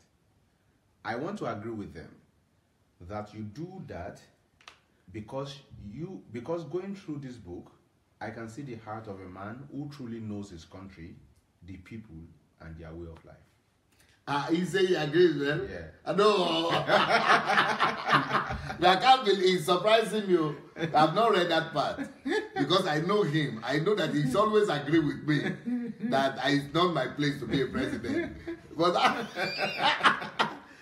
I want to agree with them that you do that because going through this book, I can see the heart of a man who truly knows his country, the people, and their way of life. You say you agree with them? Yeah. I know. I can't believe it's surprising you. I've not read that part because I know him. I know that he's always agree with me that it's not my place to be a president. But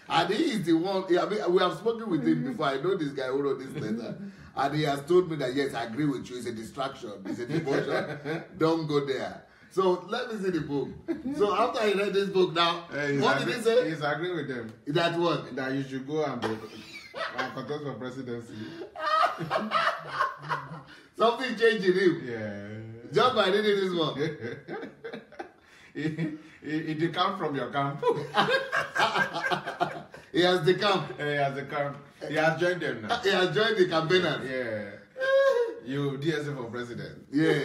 and he is the one. I mean, we have spoken with him before. I know this guy who wrote this letter, and he has told me that yes, I agree with you. It's a distraction. It's a demotion. Don't go there. So let me see the book. So after I read this book now, what did he say? He's agreeing with them. That what? That you should go and contest for presidency. Something changed in him. Yeah. Just by reading this one. He decamped from your camp. He has decamped. He has decamped. He has joined them now. He has joined the campaigners. Yeah. You DSA for president. Yeah.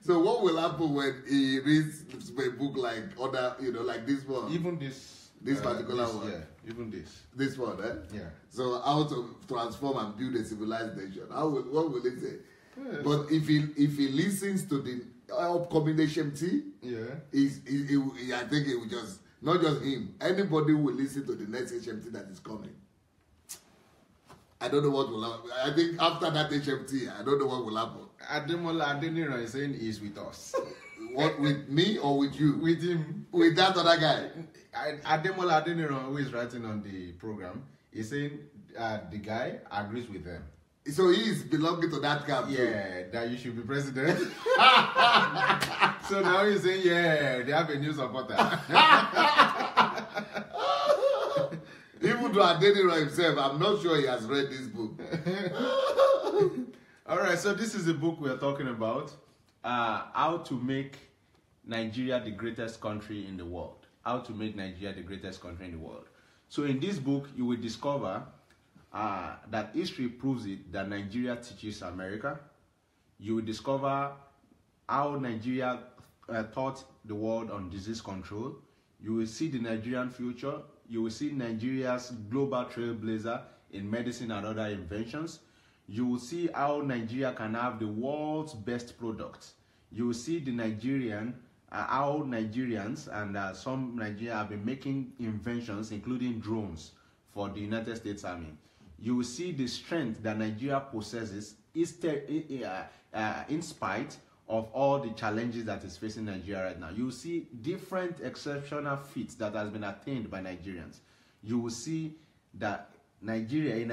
So what will happen when he reads a book like other, like this one? Even this particular one. Yeah, even this. This one, eh? Yeah. So how to transform and build a civilized nation? What will he say? Yeah, but if he listens to the upcoming HMT, yeah, I think it will just, not just him, anybody will listen to the next HMT that is coming. I don't know what will happen. I think after that HMT, I don't know what will happen. Ademola Adeniran is saying he's with us. What, with me or with you? With him. With that other guy? Ademola Adeniran, who is writing on the program, is saying the guy agrees with them. So he is belonging to that camp. Yeah, that you should be president. So now he's saying, yeah, they have a new supporter. Even though Adeniran himself, I'm not sure he has read this book. All right, so this is the book we are talking about. How to make Nigeria the greatest country in the world. How to make Nigeria the greatest country in the world. So in this book, you will discover that history proves it, that Nigeria teaches America. You will discover how Nigeria taught the world on disease control. You will see the Nigerian future. You will see Nigeria's global trailblazer in medicine and other inventions. You will see how Nigeria can have the world's best products. You will see the how Nigerians and some Nigerians have been making inventions, including drones, for the United States Army. You will see the strength that Nigeria possesses in spite of all the challenges that is facing Nigeria right now. You will see different exceptional feats that has been attained by Nigerians. You will see that a Nigerian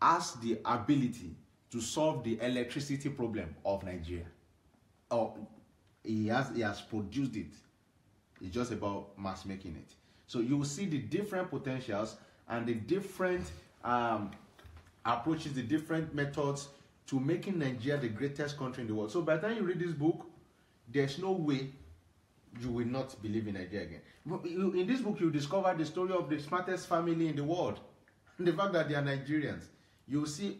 has the ability to solve the electricity problem of Nigeria. Or he has produced it. It's just about mass making it. So you will see the different potentials and the different approaches, the different methods to making Nigeria the greatest country in the world. So by the time you read this book, there's no way you will not believe in Nigeria again. In this book, you discover the story of the smartest family in the world. And the fact that they are Nigerians. You see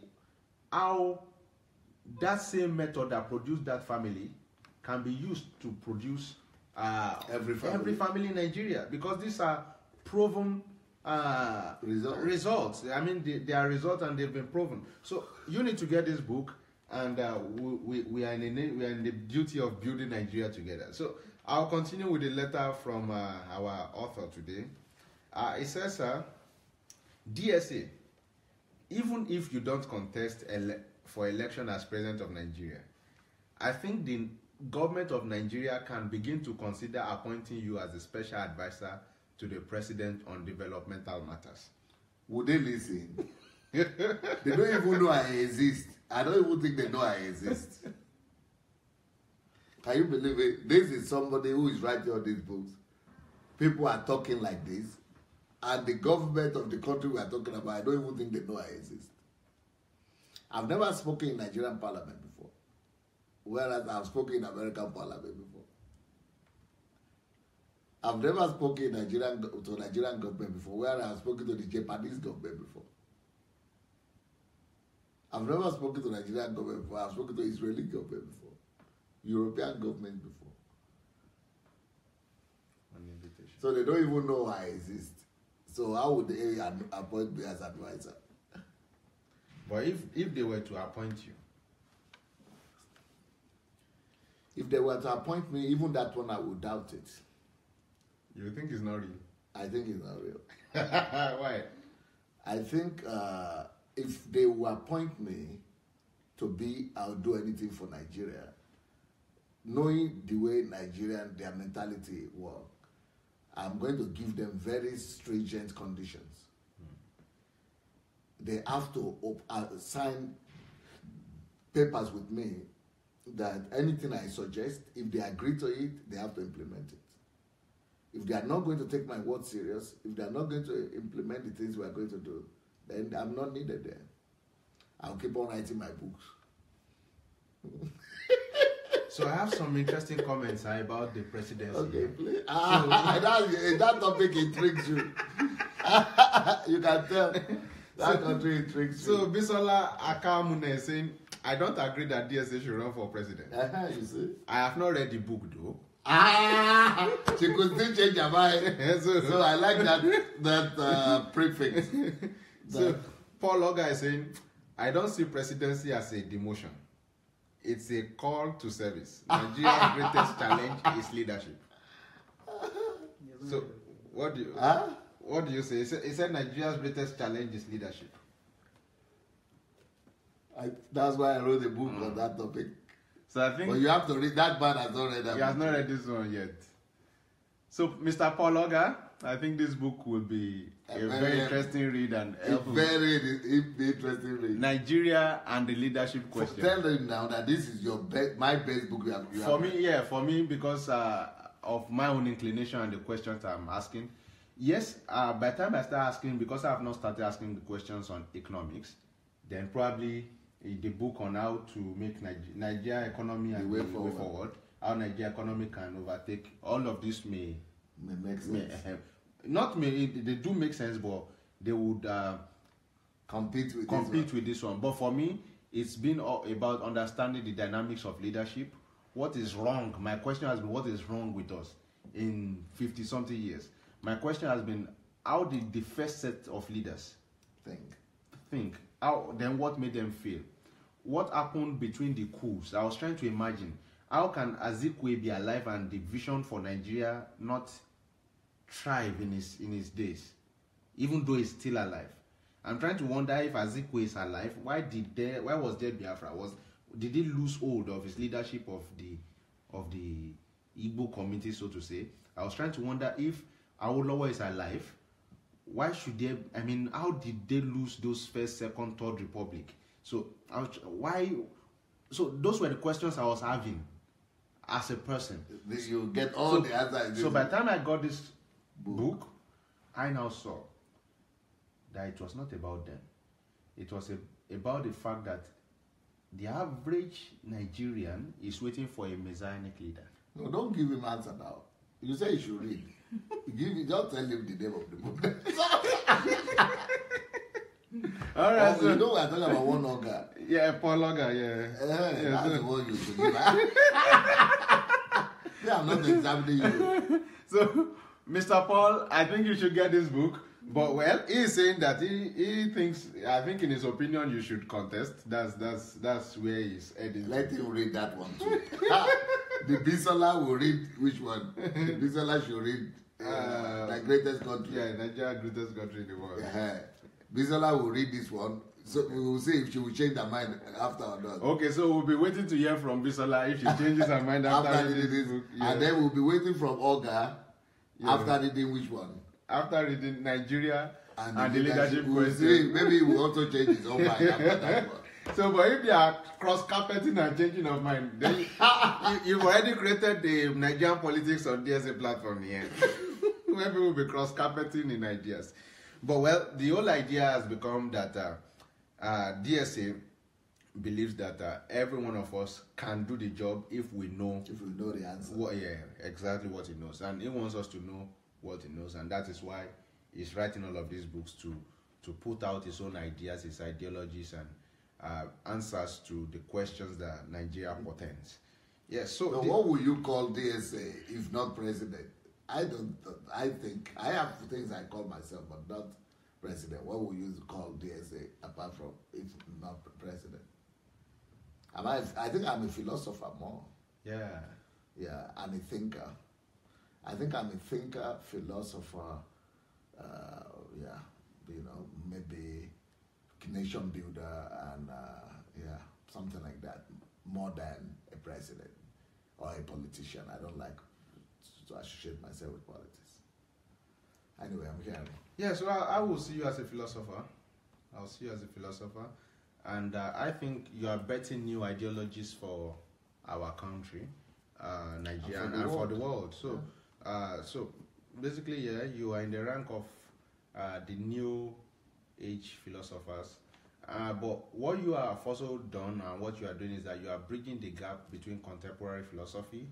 how that same method that produced that family can be used to produce every family in Nigeria. Because these are proven results. I mean, they are results and they've been proven. So you need to get this book, and we are in the duty of building Nigeria together. So I'll continue with the letter from our author today. It says, DSA, even if you don't contest for election as president of Nigeria, I think the government of Nigeria can begin to consider appointing you as a special advisor to the president on developmental matters. Would they listen? They don't even know I exist. I don't even think they know I exist. Can you believe it? This is somebody who is writing all these books. People are talking like this. And the government of the country we are talking about, I don't even think they know I exist. I've never spoken in Nigerian parliament before. Whereas I've spoken in American parliament before. I've never spoken to Nigerian government before, where I've spoken to the Japanese government before. I've never spoken to Nigerian government before. I've spoken to Israeli government before, European government before. An invitation. So they don't even know I exist. So how would they appoint me as advisor? But if they were to appoint you, if they were to appoint me, even that one I would doubt it. you think it's not real? I think it's not real. Why? I think if they will appoint me to be, I'll do anything for Nigeria. Knowing the way their mentality work, I'm going to give them very stringent conditions. They have to sign papers with me that anything I suggest, if they agree to it, they have to implement it. If they are not going to take my word serious, if they are not going to implement the things we are going to do, then I'm not needed there. I'll keep on writing my books. So I have some interesting comments about the presidency. Okay, please. That topic intrigues you. You can tell. That country intrigues So Bisola Akamune is saying, I don't agree that DSA should run for president. You see? I have not read the book though. She could still change her mind. So I like that prefix. So Paul Oga is saying, I don't see presidency as a demotion. It's a call to service. Nigeria's greatest challenge is leadership. So what do you say? He said Nigeria's greatest challenge is leadership. That's why I wrote a book on that topic. So I think, but you have to read that man has not read that. He has not read this one yet. So Mr. Paul Oga, I think this book will be a very interesting read and helpful. Very interesting read. Nigeria and the leadership question. Tell them now that this is my best book you have. For me, because of my own inclination and the questions I'm asking. Yes, by the time I start asking, because I have not started asking the questions on economics, then probably the book on how to make Nigeria economy and the way forward, how Nigeria economy can overtake, all of this may make sense. They do make sense, but they would compete with this one. But for me, it's been about understanding the dynamics of leadership. What is wrong? My question has been, what is wrong with us in 50-something years? My question has been, how did the first set of leaders think? Then what made them fail? What happened between the coups? I was trying to imagine, how can Azikwe be alive and the vision for Nigeria not thrive in his days, even though he's still alive? I'm trying to wonder, if Azikwe is alive, why was there Biafra? Did he lose hold of his leadership of the Igbo community, so to say? I was trying to wonder, if Awolowo is alive, why should they? I mean, how did they lose those first, second, third republic? So why? So those were the questions I was having as a person. You get all the answers. So by the time I got this book, I now saw that it was not about them. It was about the fact that the average Nigerian is waiting for a messianic leader. No, don't give him answer now. You say he should read. Just tell him the name of the book. All right. So, you know we're talking about one Oga. Yeah, Paul Oga, yeah. That's the one you should give. Yeah, I'm not examining you. So, Mr. Paul, I think you should get this book. But well, he's saying that he thinks, I think in his opinion, you should contest. That's where he's heading. Let him read that one too. The Bisola will read which one? The Bisola should read the greatest country. Yeah, Nigeria, greatest country in the world. Bisola will read this one. So we will see if she will change her mind after or not. Okay, so we'll be waiting to hear from Bisola if she changes her mind after reading this book. Yeah. And then we'll be waiting from Oga after reading which one? After reading Nigeria and the leadership we'll question. See, maybe he will also change his own mind after that one. So, but if they are cross-carpeting and changing of mind, then you've already created the Nigerian politics on DSA platform here. Where people will be cross-carpeting in ideas. But well, the whole idea has become that DSA believes that every one of us can do the job if we know the answer. Exactly what he knows. And he wants us to know what he knows. And that is why he's writing all of these books to put out his own ideas, his ideologies, and answers to the questions that Nigeria portends. Yes. So what would you call DSA if not president? I think I have things I call myself, but not president. What would you call DSA apart from if not president? I think I'm a philosopher more. Yeah. Yeah, I'm a thinker. I think I'm a thinker, philosopher. Maybe nation builder and something like that, more than a president or a politician. I don't like to associate myself with politics. Anyway, I'm here. Yeah, so I will see you as a philosopher. I'll see you as a philosopher. And I think you are betting new ideologies for our country, Nigeria, and for the world. So, so basically, you are in the rank of the new age philosophers. But what you have also done and what you are doing is that you are bridging the gap between contemporary philosophy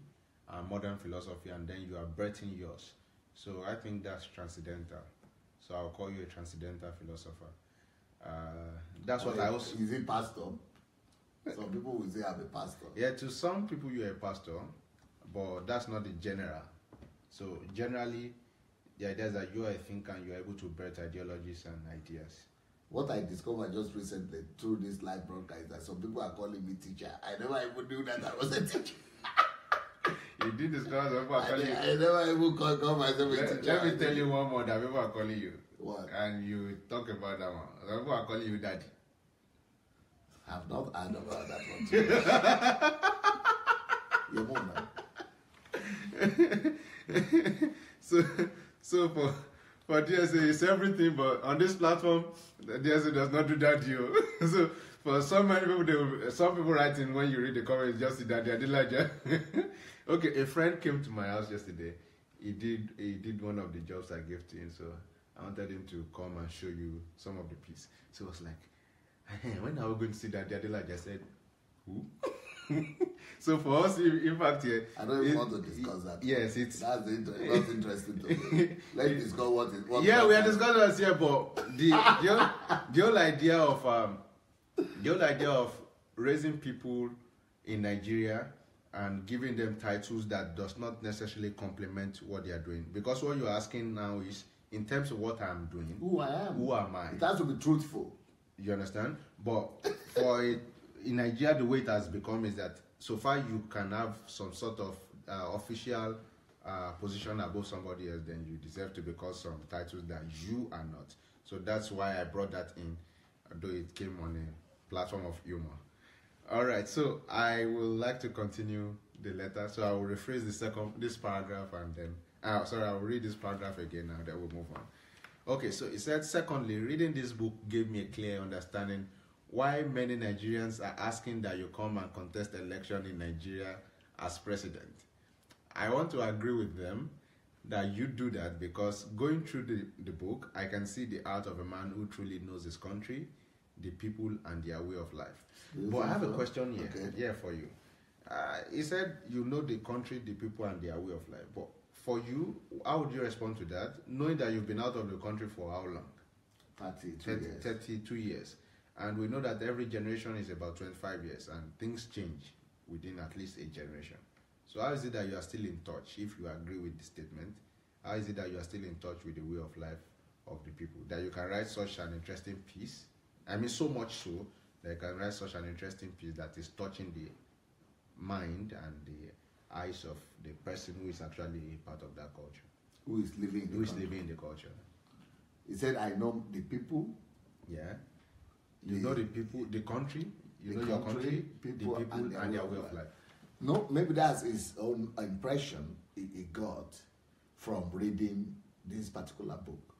and modern philosophy, and then you are birthing yours. So I think that's transcendental. So I'll call you a transcendental philosopher. That's what I also. Is it pastor? Some people will say I'm a pastor. Yeah, to some people you're a pastor, but that's not the general. So generally, the idea is that you are a thinker and you're able to birth ideologies and ideas. What I discovered just recently through this live broadcast is that some people are calling me teacher. I never even knew that I was a teacher. You did discover some people are calling you. I never even call myself a teacher. Let me tell you one more that people are calling you. What? And you talk about that one. Some people are calling you daddy. I've not heard about that one. Your mom now. So for DSA it's everything, but on this platform, the DSA does not do that deal. So for so many people, some people writing when you read the comments just see that Adelaja. Okay, a friend came to my house yesterday. He did one of the jobs I gave to him, so I wanted him to come and show you some of the piece. So I was like, when are we going to see that? Adelaja said, who? So for us, in fact, yeah, I don't even want to discuss that. Yes, that's interesting to me. Let's discuss what. Yeah, we are discussing this here, but the whole idea of raising people in Nigeria and giving them titles that does not necessarily complement what they are doing. Because what you're asking now is, in terms of what I'm doing, who I am, who am I? It has to be truthful. You understand? But for it, in Nigeria, the way it has become is that so far you can have some sort of official position above somebody else, then you deserve to be called some titles that you are not. So that's why I brought that in, though it came on a platform of humor. All right, so I would like to continue the letter. So I will rephrase this paragraph and then, I will read this paragraph again and then we'll move on. Okay, so it said, secondly, reading this book gave me a clear understanding why many Nigerians are asking that you come and contest election in Nigeria as president. I want to agree with them that you do that because going through the book, I can see the heart of a man who truly knows his country, the people, and their way of life. But I have a question here for you. He said you know the country, the people, and their way of life. But for you, how would you respond to that, knowing that you've been out of the country for how long? 32 years. And we know that every generation is about 25 years, and things change within at least a generation. So how is it that you are still in touch, if you agree with the statement? How is it that you are still in touch with the way of life of the people, that you can write such an interesting piece? I mean, so much so that you can write such an interesting piece that is touching the mind and the eyes of the person who is actually part of that culture. Who is living in the culture. He said, I know the people. Yeah. You know the people, the country, you know your country, people and their way of life. No, maybe that's his own impression he got from reading this particular book.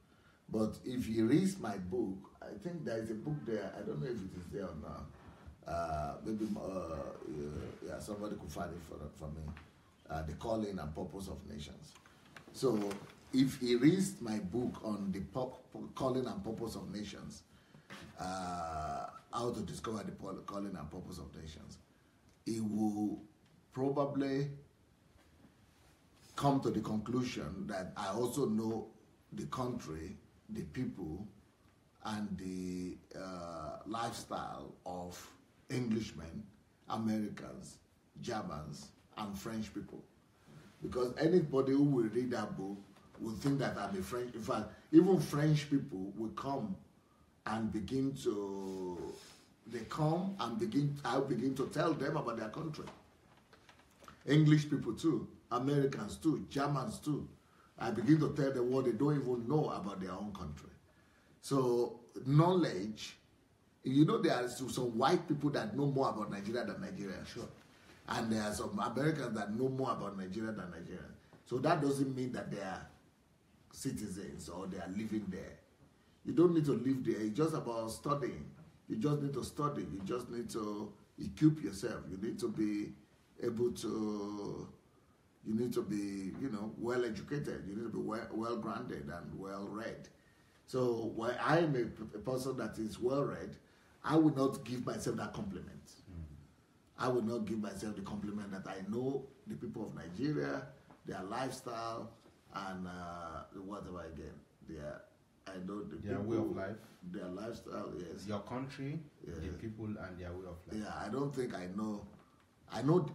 But if he reads my book, I think there is a book there. I don't know if it is there or not. Maybe somebody could find it for me. The Calling and Purpose of Nations. So if he reads my book on the calling and purpose of nations, how to discover the calling and purpose of nations, he will probably come to the conclusion that I also know the country, the people, and the lifestyle of Englishmen, Americans, Germans, and French people. Because anybody who will read that book will think that I'm a French. In fact, even French people will come and begin to tell them about their country. English people too, Americans too, Germans too. I begin to tell them what they don't even know about their own country. So knowledge, you know, there are some white people that know more about Nigeria than Nigerians. Sure. And there are some Americans that know more about Nigeria than Nigerians. So that doesn't mean that they are citizens or they are living there. You don't need to live there. It's just about studying. You just need to study. You just need to equip yourself. You need to be able to, you need to be, well educated. You need to be well grounded and well read. So while I am a person that is well read, I would not give myself that compliment. I would not give myself the compliment that I know the people of Nigeria, their lifestyle, and whatever again, I know the their people, way of life, their lifestyle. Yes. your country, the people, and their way of life. Yeah, I don't think I know. I know.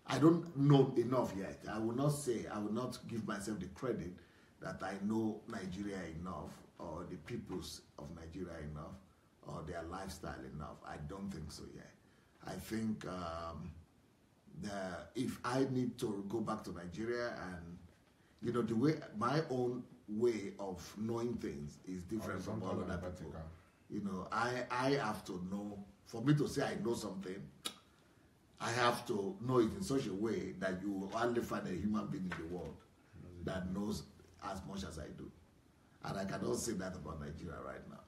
I don't know enough yet. I will not give myself the credit that I know Nigeria enough, or the peoples of Nigeria enough, or their lifestyle enough. I don't think so yet. I think if I need to go back to Nigeria, and the way my own way of knowing things is different from all other people. I have to know. For me to say I know something, I have to know it in such a way that you will only find a human being in the world that knows as much as I do. And I cannot say that about Nigeria right now.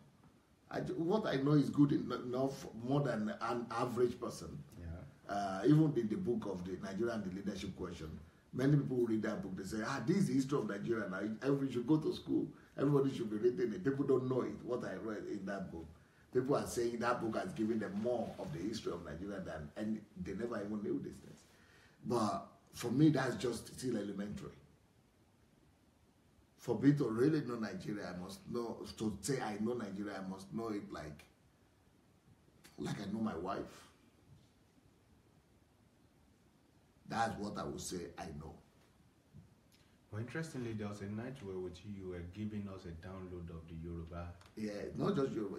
What I know is good enough, more than an average person. Yeah. Even in the book of the Nigerian the leadership question, many people who read that book, they say, this is the history of Nigeria. Now, everybody should go to school. Everybody should be reading it. People don't know it, what I read in that book. People are saying that book has given them more of the history of Nigeria and they never even knew these things. But for me, that's just still elementary. For me to really know Nigeria, I must know, to say I know Nigeria, I must know it like I know my wife. That's what I would say I know. Well, interestingly, there was a night where with you were giving us a download of the Yoruba. Yeah, not just Yoruba.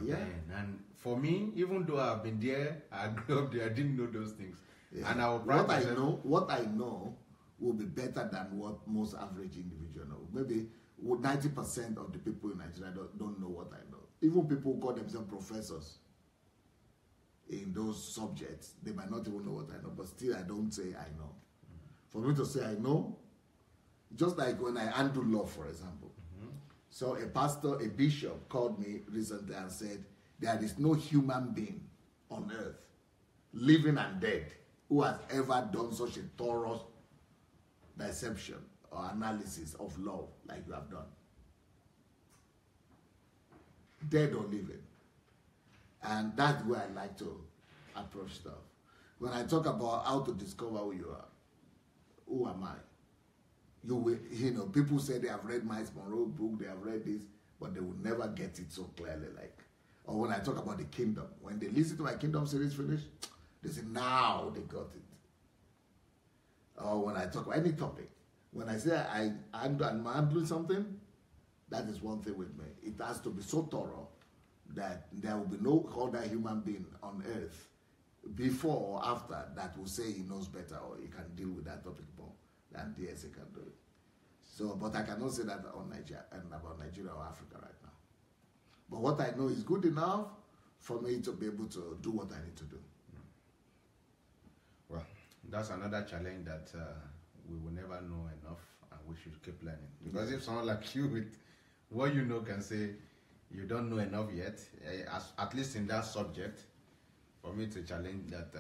Yeah. And for me, even though I've been there, I grew up there, I didn't know those things. Yeah. And I will practice. What I know will be better than what most average individual know. Maybe 90% of the people in Nigeria don't know what I know. Even people who call themselves professors in those subjects, they might not even know what I know. But still, I don't say I know. For me to say I know, just like when I handle law, for example. So a pastor, a bishop called me recently and said, there is no human being on earth, living and dead, who has ever done such a thorough dissection or analysis of law like you have done. Dead or living. And that's where I like to approach stuff. When I talk about how to discover who you are, who am I? People say they have read Miles Monroe's book, they have read this, but they will never get it so clearly. Or when I talk about the kingdom, when they listen to my kingdom series finish, they say, now they got it. Or when I talk about any topic, when I say I'm handling something, that is one thing with me. It has to be so thorough that there will be no other human being on earth before or after that will say he knows better or he can deal with that topic more than DSA can do it. So, but I cannot say that on Nigeria and about Nigeria or Africa right now. But what I know is good enough for me to be able to do what I need to do. Well, that's another challenge that we will never know enough, and we should keep learning. Because if someone like you with what you know can say you don't know enough yet, at least in that subject, for me it's a challenge that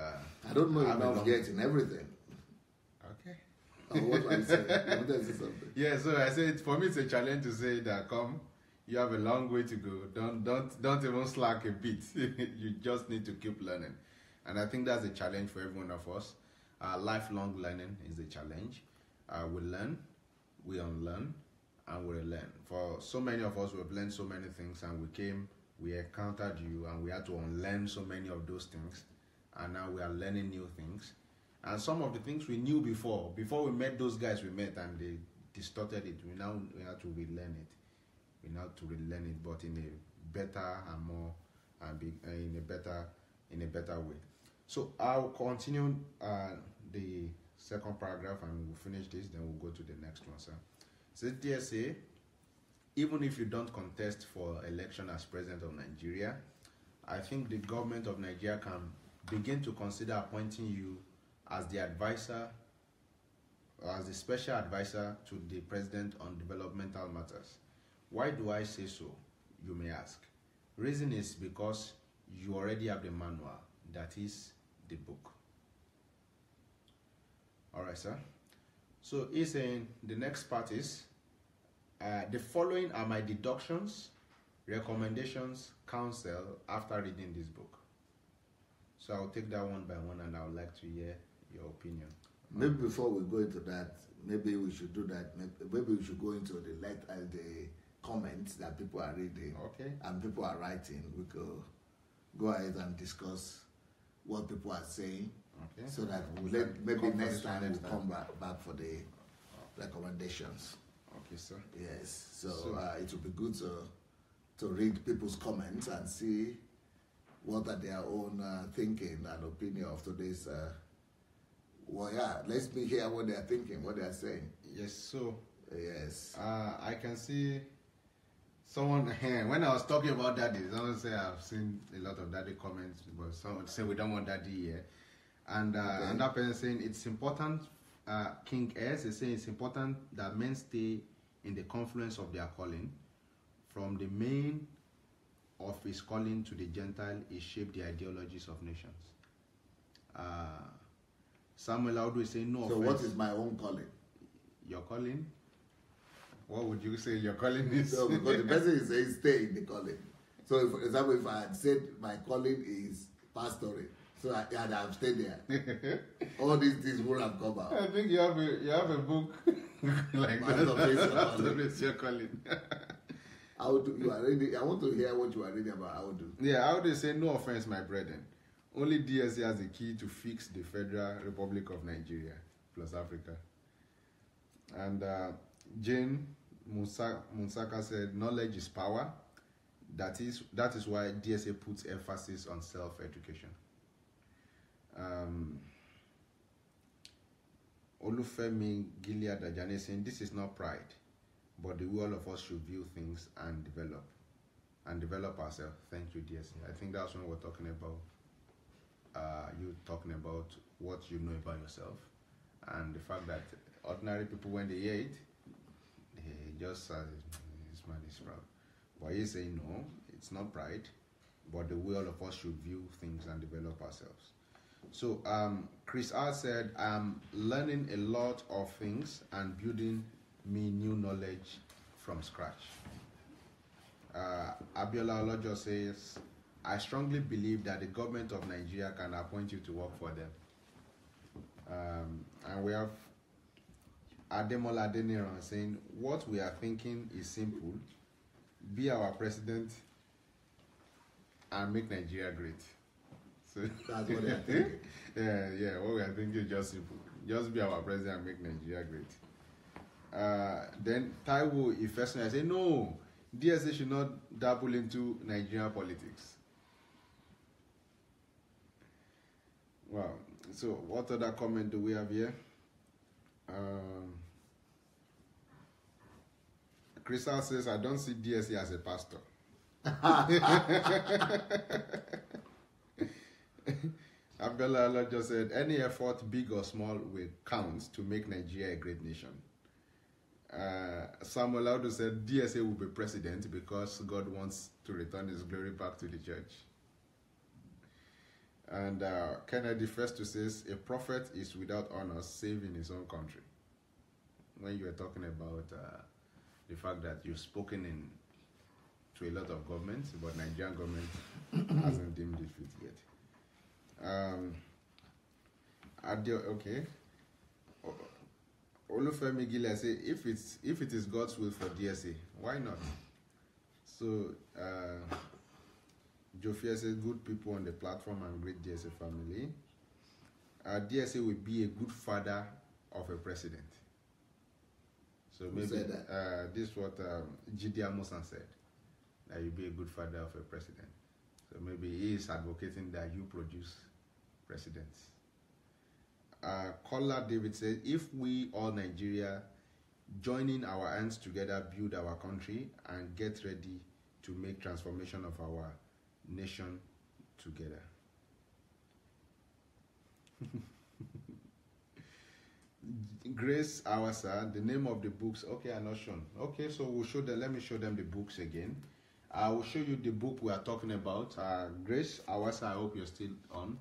I don't know enough yet in everything. Okay. What do I say? What does it something? Yeah, so I said for me it's a challenge to say that you have a long way to go. Don't even slack a bit. You just need to keep learning. And I think that's a challenge for every one of us. Lifelong learning is a challenge. We learn, we unlearn, and we relearn. For so many of us, we've learned so many things, and we encountered you, and we had to unlearn so many of those things. And now we are learning new things. And some of the things we knew before we met those guys we met and they distorted it, we have to relearn it. We have to relearn it, but in a better and more, in a better way. So I'll continue the second paragraph and we'll finish this, then we'll go to the next one, sir. So DSA, even if you don't contest for election as president of Nigeria, I think the government of Nigeria can begin to consider appointing you as the advisor, as the special advisor to the president on developmental matters. Why do I say so, you may ask? Reason is because you already have the manual, that is the book. All right, sir. So he's saying the next part is, the following are my deductions, recommendations, counsel after reading this book. So I'll take that one by one and I would like to hear your opinion Maybe before we go into that, maybe we should do that. Maybe we should go into the comments that people are reading, Okay. and people are writing. We could go ahead and discuss what people are saying, Okay. so that maybe next time we'll come back for the recommendations. Okay, sir. Yes. So it will be good to read people's comments and see what are their own thinking and opinion of today's. Let's hear what they are thinking, what they are saying. Yes. So. Yes. I can see someone here. When I was talking about daddy, someone say I've seen a lot of daddy comments, but someone say we don't want daddy here. And another person saying it's important. King S is saying it's important that men stay in the confluence of their calling. From the main of his calling to the Gentile, he shaped the ideologies of nations. Samuel Audu is saying no. So what is my own calling? Your calling? What would you say your calling is? So because the person is saying stay in the calling. So for example, if I had said my calling is pastoring, so I had have stayed there, all these things would have come out. I think you have a book like that. It's your calling. I want to hear what you are reading about Audu. Yeah, Audu say no offense, my brethren. Only DSA has the key to fix the Federal Republic of Nigeria plus Africa. And Jane Munsaka said, knowledge is power. That is why DSA puts emphasis on self-education. Olufemi Gilead Ajane saying, this is not pride, but the way all of us should view things and develop ourselves. Thank you, DSA. I think that's when we're talking about you talking about what you know about yourself, and the fact that ordinary people, when they hear it, they just this man is proud. But he's saying no, it's not pride, but the way all of us should view things and develop ourselves. So Chris R said, I'm learning a lot of things and building me new knowledge from scratch. Abiola Olojo says, I strongly believe that the government of Nigeria can appoint you to work for them. And we have Ademola Adeniran saying, what we are thinking is simple. Be our president and make Nigeria great. So that's what they are thinking. yeah, what we are thinking is just simple. Just be our president and make Nigeria great. Then Taiwo Ifeson, I say, no, DSA should not dabble into Nigerian politics. Wow. So what other comment do we have here? Crystal says, I don't see DSA as a pastor. Abdullah just said, any effort, big or small, will count to make Nigeria a great nation. Samuel Audu said, DSA will be president because God wants to return his glory back to the church. And Kennedy Festo says, a prophet is without honor save in his own country. When you were talking about the fact that you've spoken to a lot of governments, but Nigerian government hasn't deemed it fit yet. Okay. Olufemi Gila say, if it is God's will for DSA, why not? So Jofia says, good people on the platform and great DSA family. DSA will be a good father of a president. So maybe this is what G.D. Amosan said, that you'll be a good father of a president. So maybe he is advocating that you produce presidents. Kola David says, if we all Nigeria joining our hands together build our country and get ready to make transformation of our nation together. Grace Awasa, the name of the books, okay, are not shown. Okay, so we'll show them, let me show them the books again. I will show you the book we are talking about. Grace Awasa, I hope you're still on.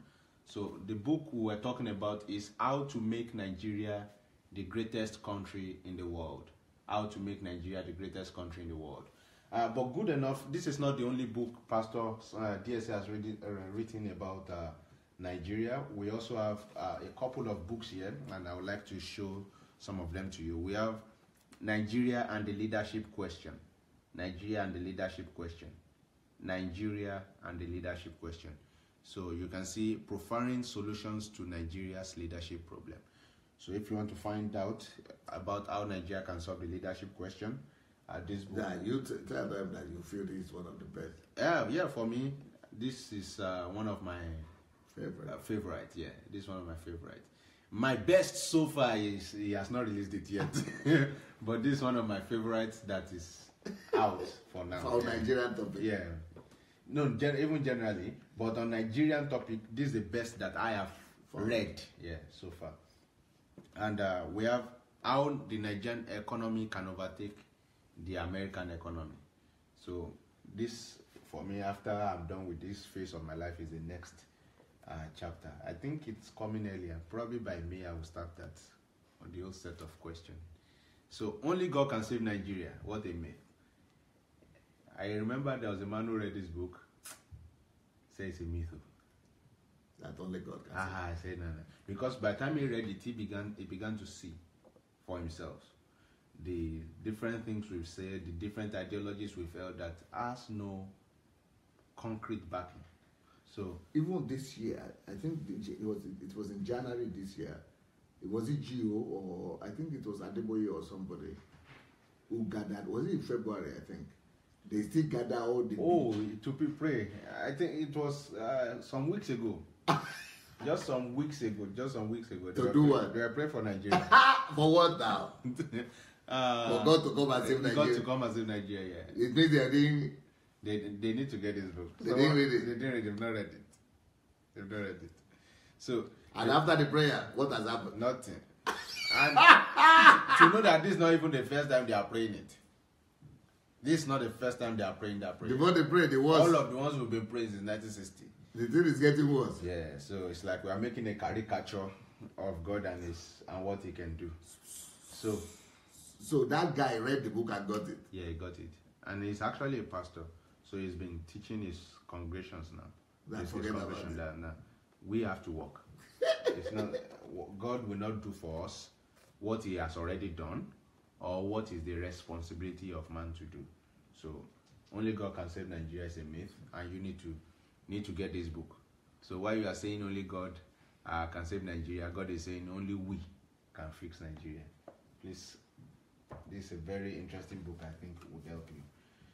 So the book we were talking about is How to Make Nigeria the Greatest Country in the World. How to Make Nigeria the Greatest Country in the World. But good enough, this is not the only book Pastor DSA has written about Nigeria. We also have a couple of books here, and I would like to show some of them to you. We have Nigeria and the Leadership Question. Nigeria and the Leadership Question. Nigeria and the Leadership Question. So you can see profiling solutions to Nigeria's leadership problem. So if you want to find out about how Nigeria can solve the leadership question, this book. Yeah, you tell them that you feel this is one of the best. Yeah, for me, this is one of my favorite. Yeah, this is one of my favorite. My best so far is he has not released it yet, but this is one of my favorites that is out for now. For Nigerian topic. Yeah. No, even generally, but on Nigerian topic, this is the best that I have read. Yeah, so far. And we have how the Nigerian economy can overtake the American economy. So this, for me, after I'm done with this phase of my life, is the next chapter. I think it's coming earlier. Probably by May, I will start that on the whole set of questions. So only God can save Nigeria. What a myth. I remember there was a man who read this book. Say it's a myth. That only God can save. I said no. Because by the time he read it, he began to see for himself the different things we've said, the different ideologies we've held that has no concrete backing. So even this year, I think it was in January this year. Was it Gio or I think it was Adelaja or somebody who gathered? Was it in February? I think they still gather all the. Oh, to pray. I think it was some weeks ago. Just some weeks ago. To do what? They were praying for Nigeria. For what now? For God to come and save Nigeria. God to come and save Nigeria. Yeah. It means they are doing. They need to get this book. They didn't read it. They didn't read it. They've not read it. They've not read it. So. And after the prayer, what has happened? Nothing. And to know that this is not even the first time they are praying it. This is not the first time they are praying that prayer. Before they pray, they was. All of the ones who've been praying since 1960. The thing is getting worse. Yeah, so it's like we are making a caricature of God and what He can do. So that guy read the book and got it. Yeah, he got it, and he's actually a pastor. So he's been teaching his congregations now. Forget about it. Now we have to work. It's not God will not do for us what He has already done, or what is the responsibility of man to do. So only God can save Nigeria is a myth, and you need to get this book. So while you are saying only God can save Nigeria, God is saying only we can fix Nigeria. Please, this is a very interesting book. I think will help you.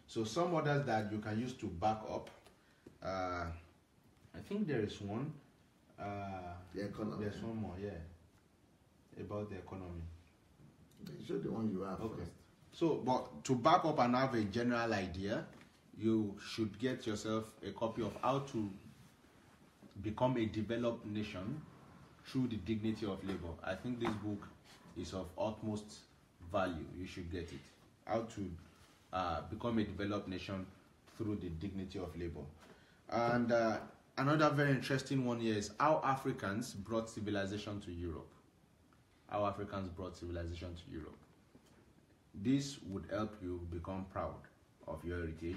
So some others that you can use to back up. I think there is one. The economy. There's one more, yeah, about the economy. Show the one you have first. So, but to back up and have a general idea, you should get yourself a copy of How to Become a Developed Nation Through the Dignity of Labor. I think this book is of utmost value. You should get it. How to Become a Developed Nation Through the Dignity of Labor. And another very interesting one here is How Africans Brought Civilization to Europe. How Africans brought civilization to Europe. This would help you become proud of your heritage,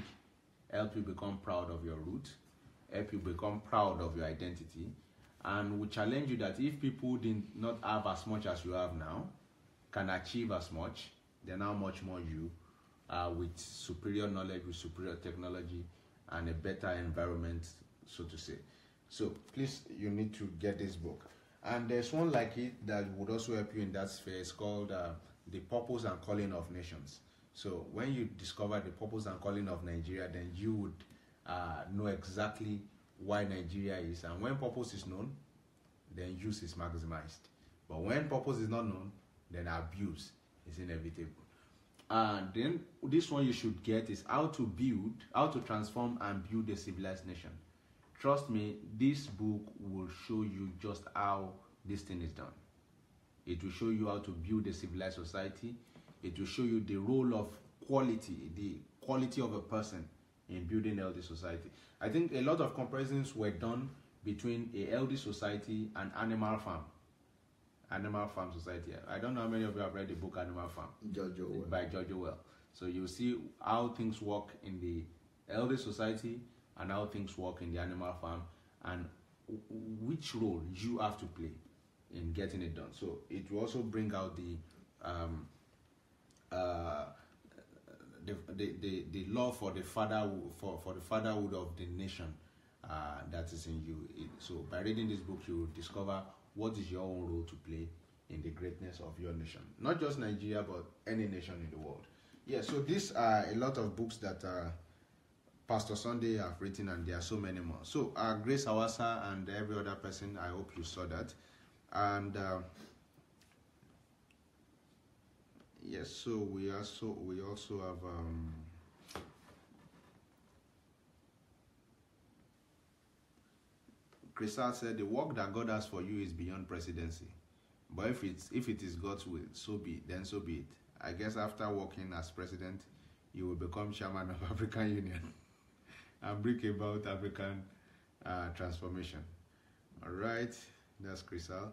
help you become proud of your root, help you become proud of your identity, and would challenge you that if people did not have as much as you have now, can achieve as much, then how much more you, with superior knowledge, with superior technology, and a better environment, so to say. So please, you need to get this book. And there's one like it that would also help you in that sphere. It's called The Purpose and Calling of Nations. So when you discover the purpose and calling of Nigeria, then you would know exactly why Nigeria is. And when purpose is known, then use is maximized. But when purpose is not known, then abuse is inevitable. And then this one you should get is How to Transform and Build a Civilized Nation. Trust me, this book will show you just how this thing is done. It will show you how to build a civilized society. It will show you the role of quality, the quality of a person in building a healthy society. I think a lot of comparisons were done between a healthy society and Animal Farm. Animal Farm Society. I don't know how many of you have read the book Animal Farm by George Orwell. So you'll see how things work in the healthy society and how things work in the animal farm, and which role you have to play in getting it done. So it will also bring out the love for the fatherhood of the nation that is in you. So by reading this book, you will discover what is your own role to play in the greatness of your nation, not just Nigeria, but any nation in the world. Yeah. So these are a lot of books that Pastor Sunday have written, and there are so many more. So Grace Awasa and every other person, I hope you saw that. And yes, so we also have Crystal said the work that God has for you is beyond presidency, but if it is God's will, so be it. I guess after working as president, you will become chairman of African Union and bring about African transformation. All right, that's Crystal.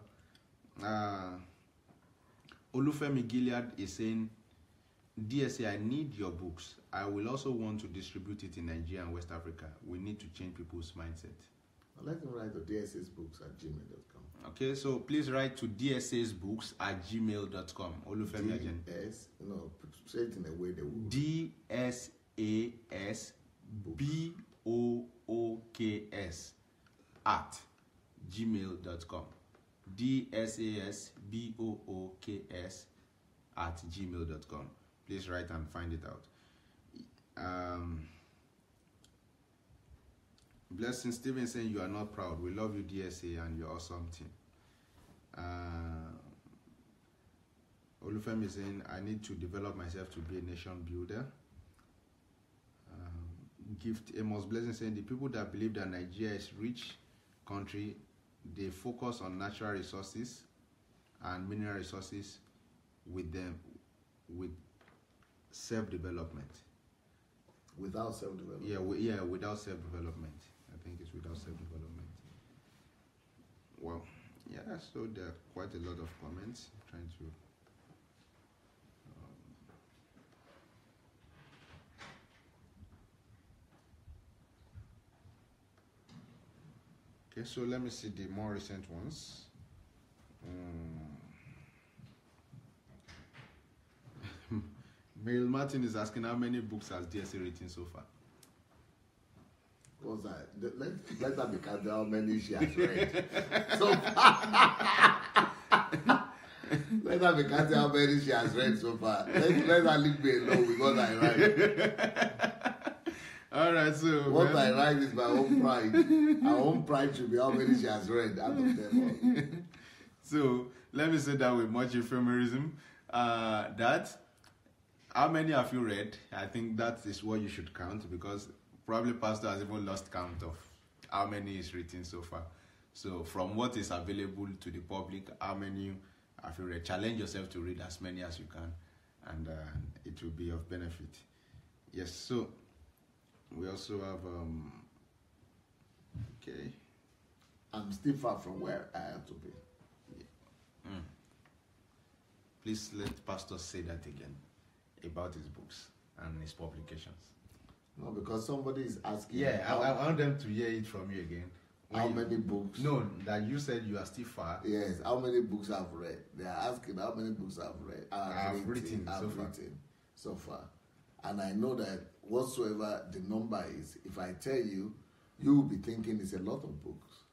Olufemi Gilead is saying, DSA, I need your books. I will also want to distribute it in Nigeria and West Africa. We need to change people's mindset. Let him write to dsasbooks@gmail.com. Okay, so please write to dsasbooks@gmail.com. Olufemi again. Say it in a way they will. dsasbooks@gmail.com. dsasbooks@gmail.com. Please write and find it out. Blessing Steven saying you are not proud. We love you, DSA, and your awesome team. Olufemi saying I need to develop myself to be a nation builder. Gift Amos Blessing saying the people that believe that Nigeria is rich country, they focus on natural resources and mineral resources with self-development. Without self-development. Yeah, without self-development. I think it's without self-development. Well, yeah, so there are quite a lot of comments. I'm trying to okay, so let me see the more recent ones. Mail Martin is asking how many books has DSA written so far? What's that? Let her be counted how many she has read. So let her be counted how many she has read so far. Let her leave me alone with what I write. All right, so what I write is my own pride. Our own pride should be how many she has read out of them all. So let me say that with much ephemerism. That how many have you read? I think that is what you should count, because probably Pastor has even lost count of how many is written so far. So from what is available to the public, how many have you read? Challenge yourself to read as many as you can, and it will be of benefit. Yes, so we also have okay. I'm still far from where I have to be. Yeah. Please let Pastor say that again about his books and his publications. No, because somebody is asking. Yeah, I want them to hear it from you again. How many books? No, that you said you are still far. Yes, how many books I've read? They are asking how many books I've read. I've written so far. And I know that whatsoever the number is, if I tell you, you will be thinking it's a lot of books.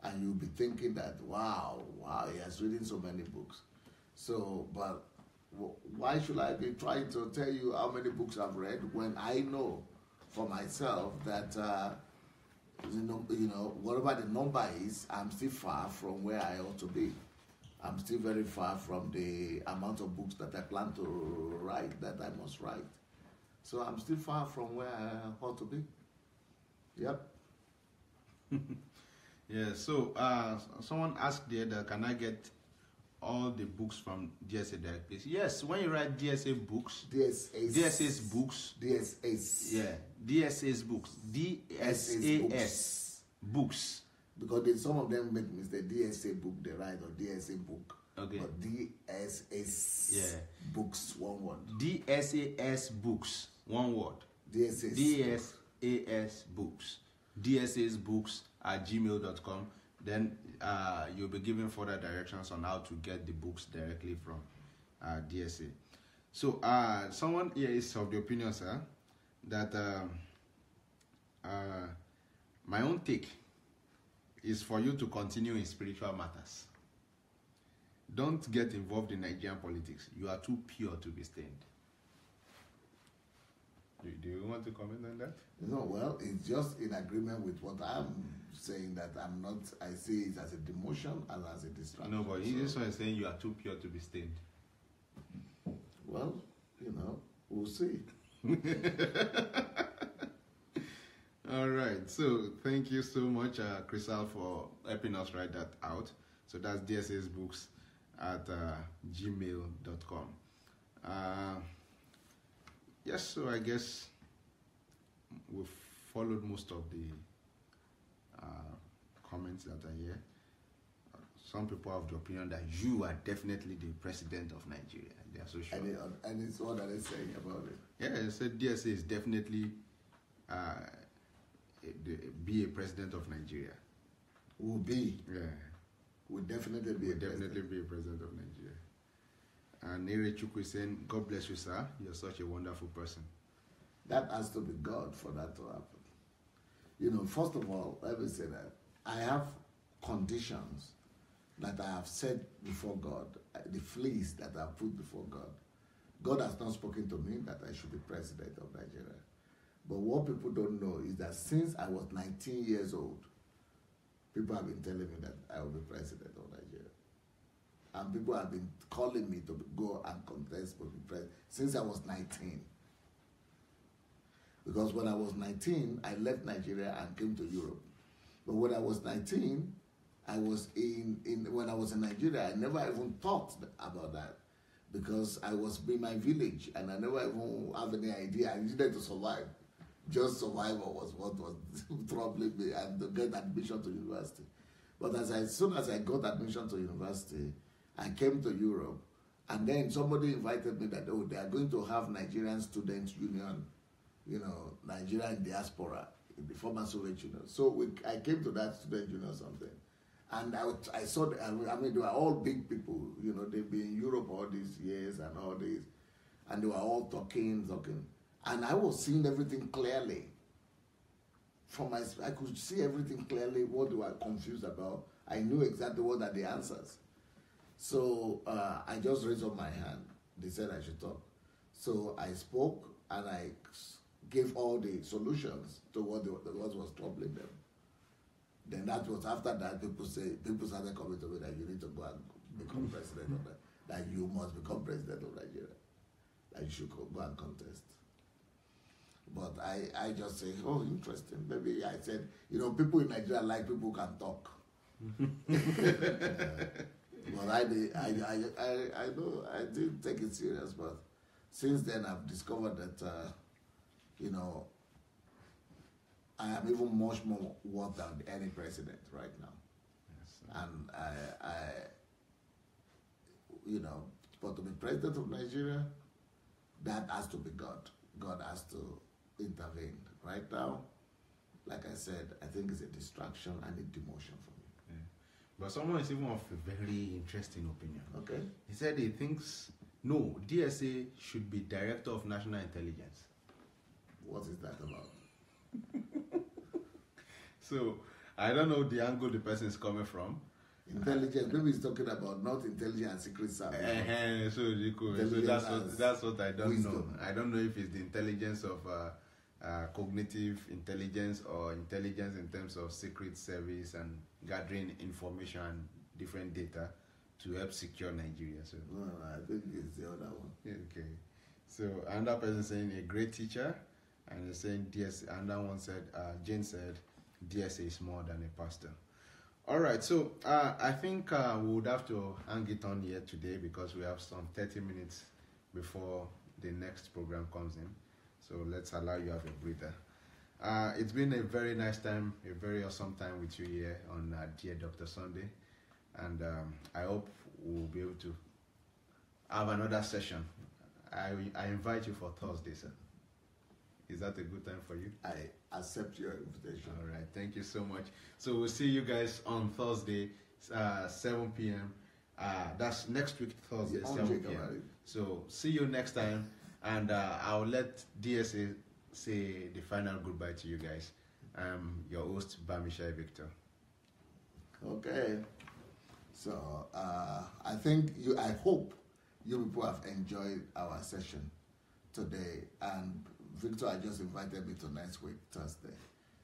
And you'll be thinking that, wow, he has written so many books. So, but why should I be trying to tell you how many books I've read when I know for myself that, whatever the number is, I'm still far from where I ought to be. I'm still very far from the amount of books that I plan to write, that I must write. So I'm still far from where I ought to be. Yep. Yeah, so someone asked the other, can I get all the books from DSA Direct, please? Yes, when you write DSA books, DSA's books. Yeah, DSA's books. DSAS books. Because some of them make mistake. DSA book they write, or DSA book. Okay. But DSAS books, one word. DSAS books, one word. DSAS books. DSA's books at gmail.com. Then you'll be given further directions on how to get the books directly from DSA. So someone here is of the opinion, sir, that my own take is for you to continue in spiritual matters. Don't get involved in Nigerian politics. You are too pure to be stained. Do you want to comment on that? No, well, it's just in agreement with what I'm saying, that I'm not, I see it as a demotion and as a distraction. No, but this one is saying you are too pure to be stained. Well, we'll see. All right. So thank you so much, Crystal, for helping us write that out. So that's DSA's books at gmail.com. Yes, so I guess we've followed most of the comments that are here. Some people have the opinion that you are definitely the president of Nigeria. They are so sure. And it's what are they saying about it? Yeah, they said DSA is definitely be a president of Nigeria. Will be. Yeah. Will definitely be a president of Nigeria. And Nere Chukwu is saying, God bless you, sir. You're such a wonderful person. That has to be God for that to happen. First of all, let me say that I have conditions that I have set before God, the fleas that I have put before God. God has not spoken to me that I should be president of Nigeria. But what people don't know is that since I was 19 years old, people have been telling me that I will be president of Nigeria. And people have been calling me to go and contest for the president since I was 19. Because when I was 19, I left Nigeria and came to Europe. But when I was 19, I was when I was in Nigeria, I never even thought about that. Because I was in my village and I never even have any idea. I needed to survive. Just survival was what was troubling me, and to get admission to university. But as soon as I got admission to university, I came to Europe, and then somebody invited me that, they are going to have Nigerian Students Union, Nigerian diaspora in the former Soviet Union. So I came to that student union or something, and I saw, they were all big people, they've been in Europe all these years and all this, and they were all talking. And I was seeing everything clearly. I could see everything clearly, what they were confused about. I knew exactly what are the answers. So I just raised up my hand. They said I should talk. So I spoke and I gave all the solutions to what was troubling them. Then that was after that people started coming to me that you need to go and become president of that you must become president of Nigeria. That you should go and contest. But I just say, oh, interesting. Maybe I said, people in Nigeria like people who can talk. But I know I didn't take it serious. But since then, I've discovered that, I am even much more worth than any president right now. Yes, and but to be president of Nigeria, that has to be God. God has to intervene. Right now, like I said, I think it's a distraction and a demotion for me. Yeah. But someone is even of a very interesting opinion. Okay. He said he thinks, no, DSA should be Director of National Intelligence. What is that about? So, I don't know the angle the person is coming from. Intelligence, maybe he's talking about not intelligence and secret service. So that's what I don't wisdom. know. I don't know if it's the intelligence of cognitive intelligence or intelligence in terms of secret service and gathering information and different data to help secure Nigeria. So no, I think it's the other one. Okay. So another person saying a great teacher, and they're saying DSA. Another one said, Jane said, DSA is more than a pastor. All right, so I think we would have to hang it on here today because we have some 30 minutes before the next program comes in. So let's allow you have a breather. It's been a very nice time, a very awesome time with you here on Dear Dr. Sunday. And I hope we'll be able to have another session. I invite you for Thursday, sir. Is that a good time for you? I accept your invitation. All right, thank you so much. So we'll see you guys on Thursday, 7 p.m. That's next week, Thursday, 7 p.m. So see you next time, and I'll let DSA say the final goodbye to you guys. I'm your host, Bamishai Victor. Okay. So I hope you people have enjoyed our session today. And Victor had just invited me to next week, Thursday.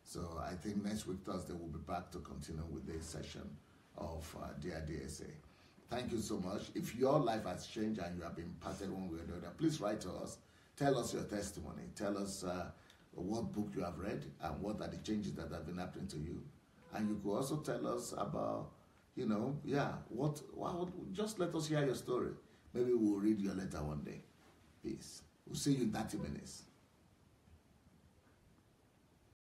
So I think next week, Thursday, we'll be back to continue with this session of Dear DSA. Thank you so much. If your life has changed and you have been impacted one way or the other, please write to us. Tell us your testimony. Tell us what book you have read and what are the changes that have been happening to you. And you could also tell us about, just let us hear your story. Maybe we'll read your letter one day. Peace. We'll see you in 30 minutes.